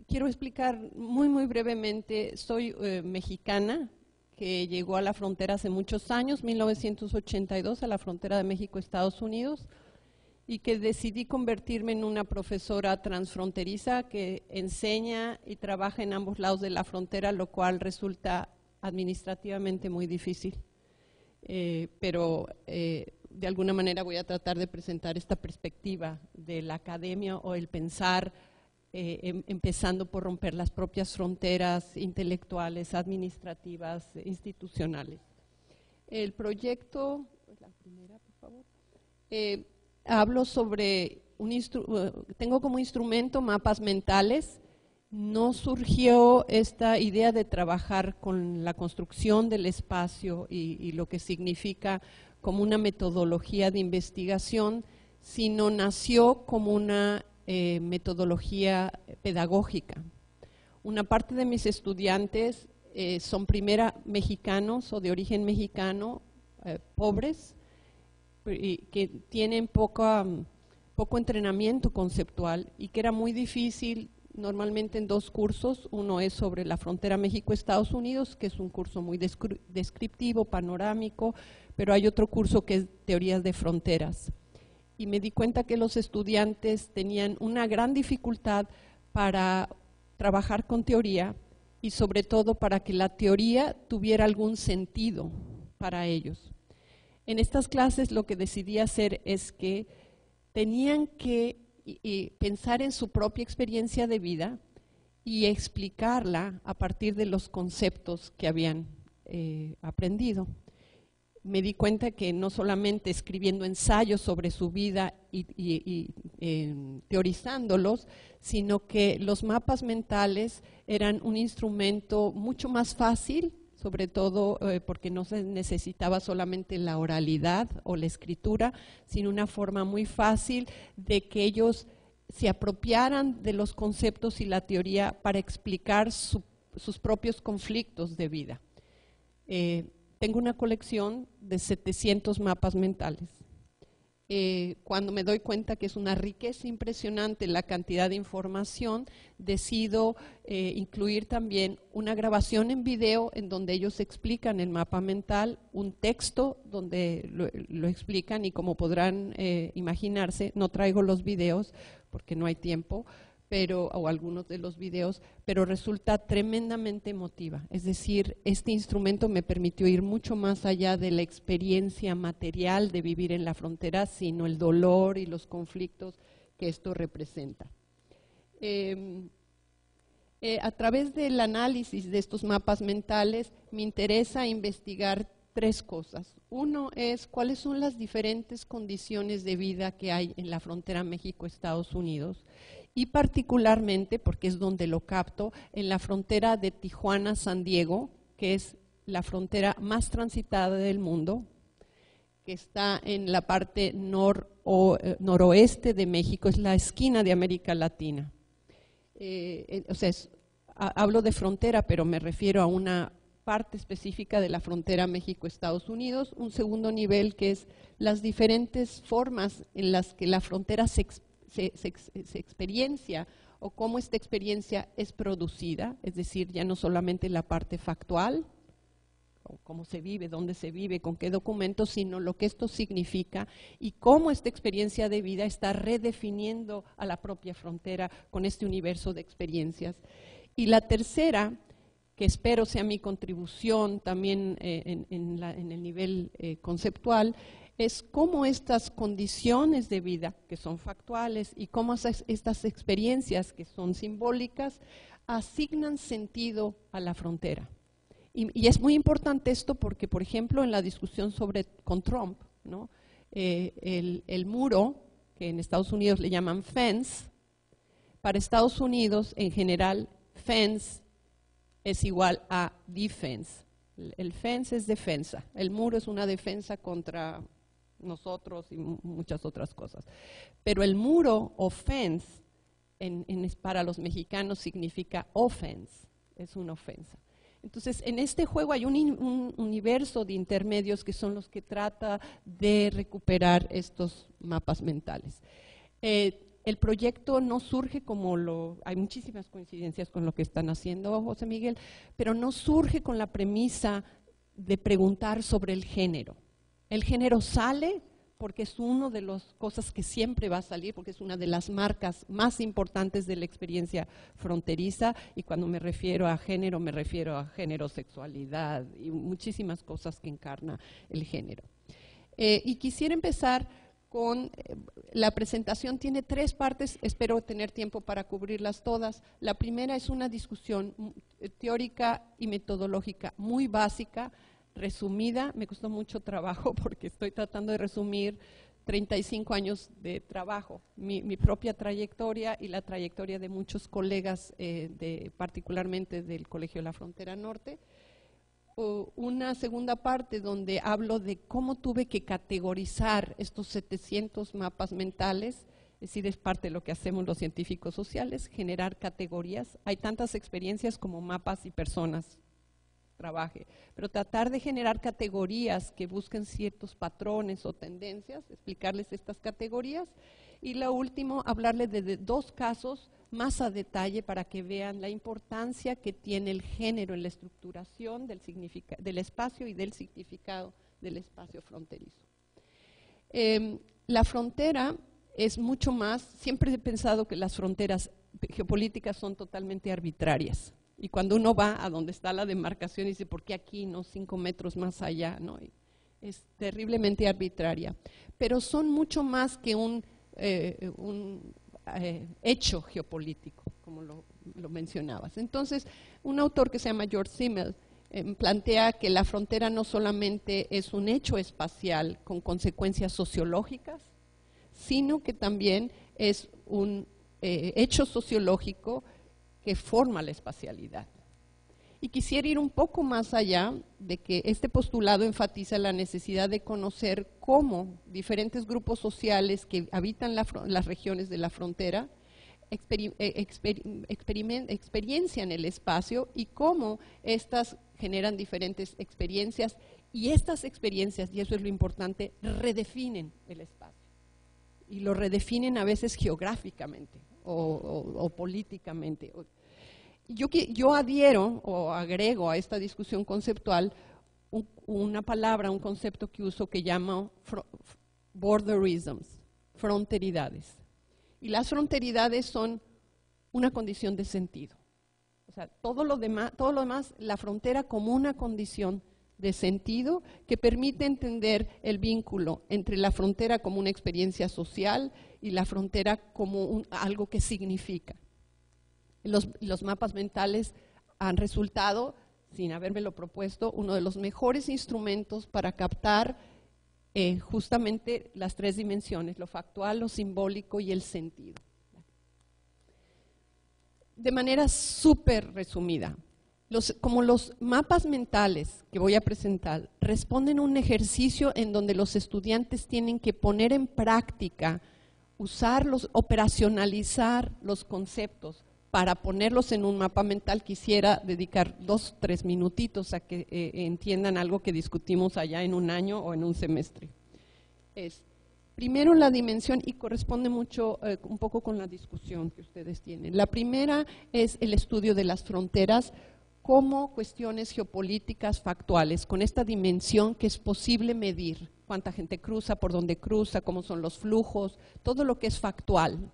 quiero explicar muy, muy brevemente. Soy mexicana, que llegó a la frontera hace muchos años, 1982, a la frontera de México-Estados Unidos, y que decidí convertirme en una profesora transfronteriza que enseña y trabaja en ambos lados de la frontera, lo cual resulta administrativamente muy difícil. Pero de alguna manera voy a tratar de presentar esta perspectiva de la academia o el pensar, empezando por romper las propias fronteras intelectuales, administrativas, institucionales. El proyecto, la primera, por favor. Hablo sobre, tengo como instrumento mapas mentales. No surgió esta idea de trabajar con la construcción del espacio y lo que significa como una metodología de investigación, sino nació como una metodología pedagógica. Una parte de mis estudiantes son primera mexicanos o de origen mexicano, pobres, y que tienen poco entrenamiento conceptual, y que era muy difícil, normalmente en 2 cursos. Uno es sobre la frontera México-Estados Unidos, que es un curso muy descriptivo, panorámico, pero hay otro curso que es teorías de fronteras. Y me di cuenta que los estudiantes tenían una gran dificultad para trabajar con teoría, y sobre todo para que la teoría tuviera algún sentido para ellos. En estas clases lo que decidí hacer es que tenían que pensar en su propia experiencia de vida y explicarla a partir de los conceptos que habían aprendido. Me di cuenta que no solamente escribiendo ensayos sobre su vida y teorizándolos, sino que los mapas mentales eran un instrumento mucho más fácil, sobre todo porque no se necesitaba solamente la oralidad o la escritura, sino una forma muy fácil de que ellos se apropiaran de los conceptos y la teoría para explicar sus propios conflictos de vida. Tengo una colección de 700 mapas mentales. Cuando me doy cuenta que es una riqueza impresionante la cantidad de información, decido incluir también una grabación en video en donde ellos explican el mapa mental, un texto donde lo explican, y como podrán imaginarse, no traigo los videos porque no hay tiempo, o algunos de los videos, pero resulta tremendamente emotiva. Es decir, este instrumento me permitió ir mucho más allá de la experiencia material de vivir en la frontera, sino el dolor y los conflictos que esto representa. A través del análisis de estos mapas mentales me interesa investigar 3 cosas. Uno es cuáles son las diferentes condiciones de vida que hay en la frontera México-Estados Unidos, y particularmente, porque es donde lo capto, en la frontera de Tijuana-San Diego, que es la frontera más transitada del mundo, que está en la parte noroeste de México, es la esquina de América Latina. Hablo de frontera, pero me refiero a una parte específica de la frontera México-Estados Unidos. Un segundo nivel, que es las diferentes formas en las que la frontera se experiencia, o cómo esta experiencia es producida, es decir, ya no solamente la parte factual, cómo se vive, dónde se vive, con qué documentos, sino lo que esto significa y cómo esta experiencia de vida está redefiniendo a la propia frontera con este universo de experiencias. Y la tercera, que espero sea mi contribución también en el nivel conceptual, es cómo estas condiciones de vida, que son factuales, y cómo estas experiencias, que son simbólicas, asignan sentido a la frontera. Y es muy importante esto porque, por ejemplo, en la discusión con Trump, ¿no? El muro, que en Estados Unidos le llaman fence, para Estados Unidos, en general, fence es igual a defense. El fence es defensa, el muro es una defensa contra nosotros y muchas otras cosas. Pero el muro o fence para los mexicanos significa offense, es una ofensa. Entonces, en este juego hay un universo de intermedios que son los que trata de recuperar estos mapas mentales. El proyecto no surge hay muchísimas coincidencias con lo que están haciendo, José Miguel, pero no surge con la premisa de preguntar sobre el género. El género sale porque es una de las cosas que siempre va a salir, porque es una de las marcas más importantes de la experiencia fronteriza, y cuando me refiero a género, sexualidad y muchísimas cosas que encarna el género. Y quisiera empezar con la presentación. Tiene 3 partes, espero tener tiempo para cubrirlas todas. La primera es una discusión teórica y metodológica muy básica, resumida. Me costó mucho trabajo porque estoy tratando de resumir 35 años de trabajo, mi propia trayectoria y la trayectoria de muchos colegas, particularmente del Colegio de la Frontera Norte. Una segunda parte donde hablo de cómo tuve que categorizar estos 700 mapas mentales, es decir, es parte de lo que hacemos los científicos sociales, generar categorías. Hay tantas experiencias como mapas y personas trabaje, pero tratar de generar categorías que busquen ciertos patrones o tendencias, explicarles estas categorías. Y lo último, hablarles de 2 casos más a detalle para que vean la importancia que tiene el género en la estructuración del espacio y del significado del espacio fronterizo. La frontera es mucho más, siempre he pensado que las fronteras geopolíticas son totalmente arbitrarias. Y cuando uno va a donde está la demarcación y dice, ¿por qué aquí, no 5 metros más allá? ¿No? Es terriblemente arbitraria. Pero son mucho más que un hecho geopolítico, como lo mencionabas. Entonces, un autor que se llama George Simmel plantea que la frontera no solamente es un hecho espacial con consecuencias sociológicas, sino que también es un hecho sociológico que forma la espacialidad. Y quisiera ir un poco más allá de que este postulado enfatiza la necesidad de conocer cómo diferentes grupos sociales que habitan las regiones de la frontera experiencian el espacio y cómo estas generan diferentes experiencias, y estas experiencias, y eso es lo importante, redefinen el espacio. Y lo redefinen a veces geográficamente o políticamente. Yo adhiero o agrego a esta discusión conceptual una palabra, un concepto que uso que llamo borderisms, fronteridades. Y las fronteridades son una condición de sentido. O sea, todo lo demás, la frontera como una condición de sentido que permite entender el vínculo entre la frontera como una experiencia social y la frontera como algo que significa. Los mapas mentales han resultado, sin habérmelo propuesto, uno de los mejores instrumentos para captar justamente las 3 dimensiones, lo factual, lo simbólico y el sentido. De manera súper resumida, como los mapas mentales que voy a presentar responden a un ejercicio en donde los estudiantes tienen que poner en práctica, usarlos, operacionalizar los conceptos para ponerlos en un mapa mental, quisiera dedicar 2-3 minutitos a que entiendan algo que discutimos allá en un año o en un semestre. Primero la dimensión, y corresponde mucho un poco con la discusión que ustedes tienen. La primera es el estudio de las fronteras como cuestiones geopolíticas factuales, con esta dimensión que es posible medir, cuánta gente cruza, por dónde cruza, cómo son los flujos, todo lo que es factual,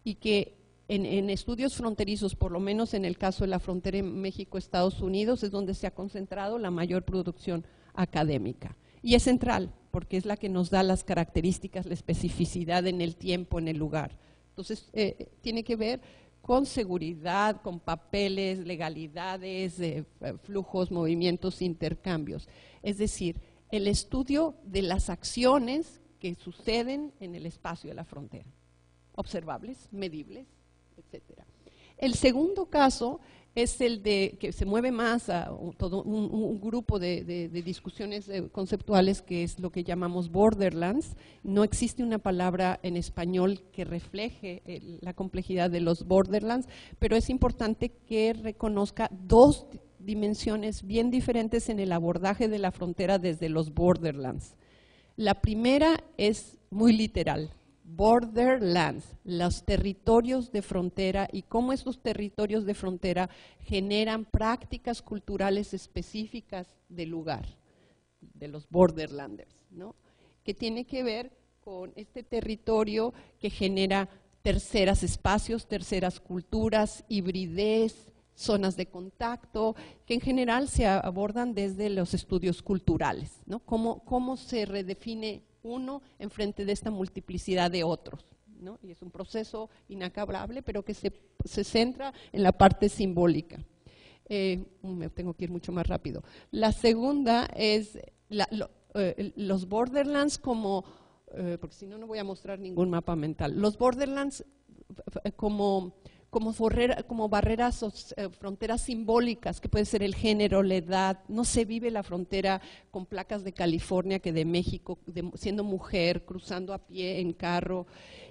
y que en estudios fronterizos, por lo menos en el caso de la frontera en México-Estados Unidos, es donde se ha concentrado la mayor producción académica. Y es central, porque es la que nos da las características, la especificidad en el tiempo, en el lugar. Entonces, tiene que ver con seguridad, con papeles, legalidades, flujos, movimientos, intercambios. Es decir, el estudio de las acciones que suceden en el espacio de la frontera, observables, medibles, etcétera. El segundo caso es el de que se mueve más a todo un grupo de discusiones conceptuales, que es lo que llamamos borderlands. No existe una palabra en español que refleje la complejidad de los borderlands, pero es importante que reconozca dos dimensiones bien diferentes en el abordaje de la frontera desde los borderlands. La primera es muy literal. Borderlands, los territorios de frontera, y cómo estos territorios de frontera generan prácticas culturales específicas del lugar, de los borderlanders, ¿no? Que tiene que ver con este territorio que genera terceros espacios, terceras culturas, hibridez, zonas de contacto, que en general se abordan desde los estudios culturales, ¿no? Cómo se redefine uno en frente de esta multiplicidad de otros, ¿no? Y es un proceso inacabable, pero que se centra en la parte simbólica. Me tengo que ir mucho más rápido. La segunda es los borderlands como, porque si no, no voy a mostrar ningún mapa mental. Los borderlands como barreras o fronteras simbólicas, que puede ser el género, la edad. No se vive la frontera con placas de California que de México, siendo mujer, cruzando a pie, en carro.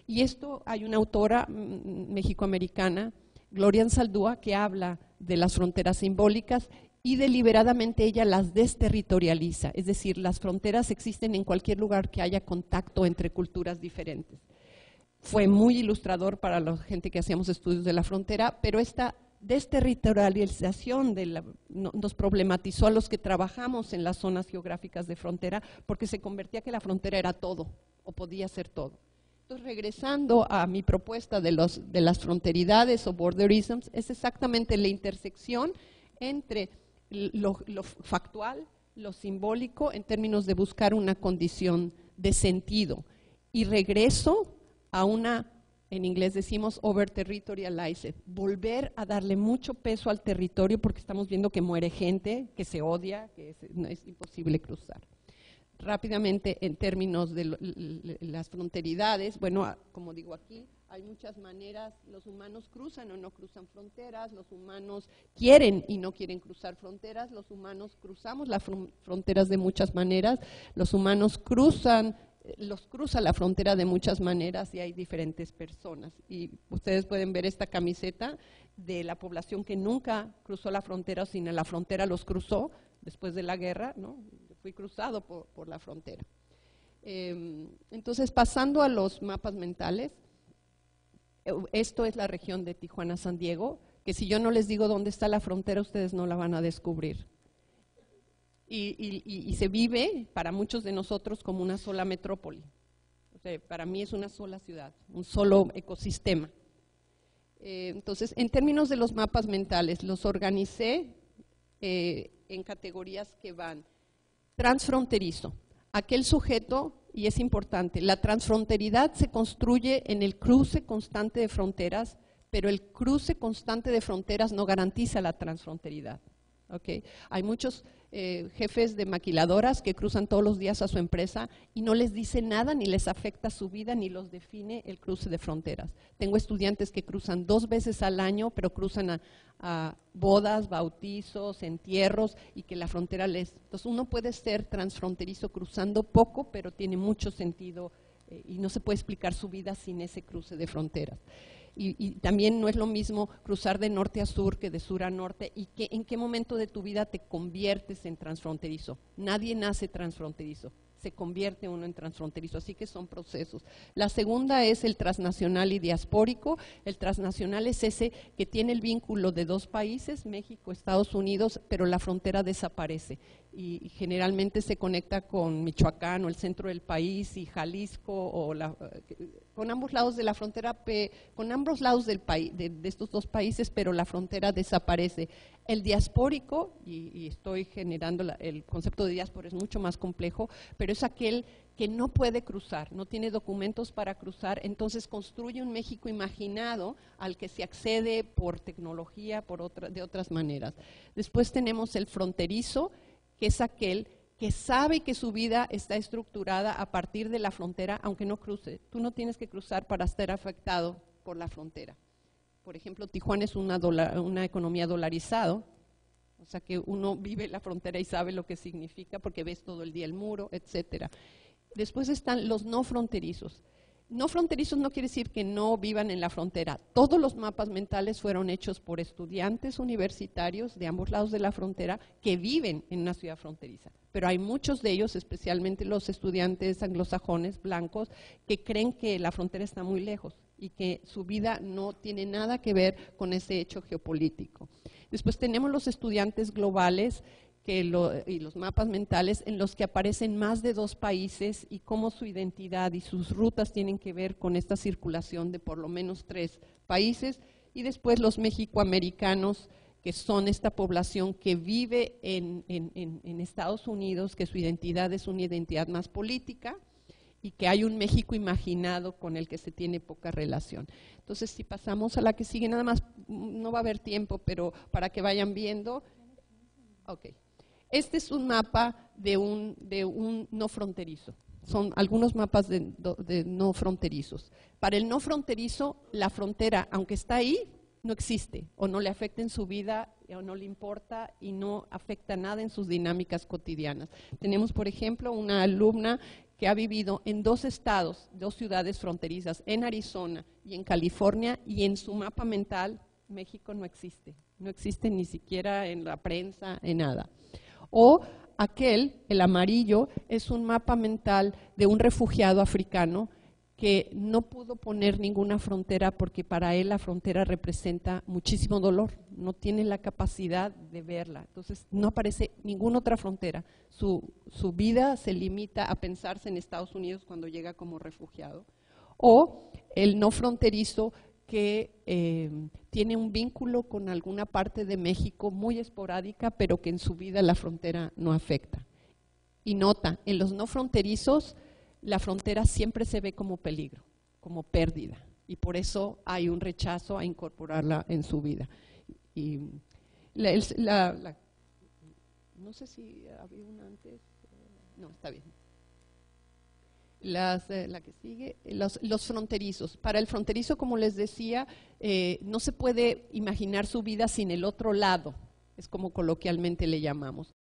Y esto, hay una autora mexicoamericana, Gloria Anzaldúa, que habla de las fronteras simbólicas y deliberadamente ella las desterritorializa. Es decir, las fronteras existen en cualquier lugar que haya contacto entre culturas diferentes. Fue muy ilustrador para la gente que hacíamos estudios de la frontera, pero esta desterritorialización nos problematizó a los que trabajamos en las zonas geográficas de frontera, porque se convertía que la frontera era todo, o podía ser todo. Entonces, regresando a mi propuesta de las fronteridades o borderisms, es exactamente la intersección entre lo factual, lo simbólico, en términos de buscar una condición de sentido. Y regreso a en inglés decimos over-territorialized, volver a darle mucho peso al territorio, porque estamos viendo que muere gente, que se odia, que es imposible cruzar. Rápidamente, en términos de las fronteridades, bueno, como digo aquí, hay muchas maneras, los humanos cruzan o no cruzan fronteras, los humanos quieren y no quieren cruzar fronteras, los humanos cruzamos las fronteras de muchas maneras, los humanos cruza la frontera de muchas maneras, y hay diferentes personas. Y ustedes pueden ver esta camiseta de la población que nunca cruzó la frontera, sino la frontera los cruzó después de la guerra, ¿no? Fui cruzado por la frontera. Entonces, pasando a los mapas mentales, esto es la región de Tijuana-San Diego, que si yo no les digo dónde está la frontera, ustedes no la van a descubrir. Y se vive para muchos de nosotros como una sola metrópoli. O sea, para mí es una sola ciudad, un solo ecosistema. Entonces, en términos de los mapas mentales, los organicé en categorías que van transfronterizo. Aquel sujeto, y es importante, la transfronteridad se construye en el cruce constante de fronteras, pero el cruce constante de fronteras no garantiza la transfronteridad. Okay. Hay muchos jefes de maquiladoras que cruzan todos los días a su empresa y no les dice nada, ni les afecta su vida, ni los define el cruce de fronteras. Tengo estudiantes que cruzan 2 veces al año, pero cruzan a bodas, bautizos, entierros, y que la frontera Entonces, uno puede ser transfronterizo cruzando poco, pero tiene mucho sentido y no se puede explicar su vida sin ese cruce de fronteras. Y también no es lo mismo cruzar de norte a sur que de sur a norte, y en qué momento de tu vida te conviertes en transfronterizo. Nadie nace transfronterizo, se convierte uno en transfronterizo, así que son procesos. La segunda es el transnacional y diaspórico. El transnacional es ese que tiene el vínculo de 2 países, México, Estados Unidos, pero la frontera desaparece y generalmente se conecta con Michoacán o el centro del país y Jalisco o con ambos lados de la frontera, con ambos lados del país, de estos dos países, pero la frontera desaparece. El diaspórico, y estoy generando el concepto de diáspora, es mucho más complejo, pero es aquel que no puede cruzar, no tiene documentos para cruzar, entonces construye un México imaginado al que se accede por tecnología, de otras maneras. Después tenemos el fronterizo, que es aquel que sabe que su vida está estructurada a partir de la frontera, aunque no cruce. Tú no tienes que cruzar para estar afectado por la frontera. Por ejemplo, Tijuana es una economía dolarizada, o sea que uno vive la frontera y sabe lo que significa porque ves todo el día el muro, etcétera. Después están los no fronterizos. No fronterizos no quiere decir que no vivan en la frontera. Todos los mapas mentales fueron hechos por estudiantes universitarios de ambos lados de la frontera que viven en una ciudad fronteriza. Pero hay muchos de ellos, especialmente los estudiantes anglosajones blancos, que creen que la frontera está muy lejos y que su vida no tiene nada que ver con ese hecho geopolítico. Después tenemos los estudiantes globales y los mapas mentales en los que aparecen más de 2 países y cómo su identidad y sus rutas tienen que ver con esta circulación de por lo menos 3 países. Y después los mexicoamericanos, que son esta población que vive en Estados Unidos, que su identidad es una identidad más política y que hay un México imaginado con el que se tiene poca relación. Entonces, si pasamos a la que sigue, nada más, no va a haber tiempo, pero para que vayan viendo. Ok. Este es un mapa de un no fronterizo. Son algunos mapas de no fronterizos. Para el no fronterizo, la frontera, aunque está ahí, no existe, o no le afecta en su vida, o no le importa y no afecta nada en sus dinámicas cotidianas. Tenemos, por ejemplo, una alumna que ha vivido en 2 estados, 2 ciudades fronterizas, en Arizona y en California, y en su mapa mental, México no existe ni siquiera en la prensa, en nada. O el amarillo, es un mapa mental de un refugiado africano que no pudo poner ninguna frontera porque para él la frontera representa muchísimo dolor, no tiene la capacidad de verla, entonces no aparece ninguna otra frontera. Su vida se limita a pensarse en Estados Unidos cuando llega como refugiado. O el no fronterizo, que tiene un vínculo con alguna parte de México muy esporádica, pero que en su vida la frontera no afecta. Y nota, en los no fronterizos, la frontera siempre se ve como peligro, como pérdida, y por eso hay un rechazo a incorporarla en su vida. Y no sé si había una antes, no, está bien. La que sigue, los fronterizos. Para el fronterizo, como les decía, no se puede imaginar su vida sin el otro lado, es como coloquialmente le llamamos.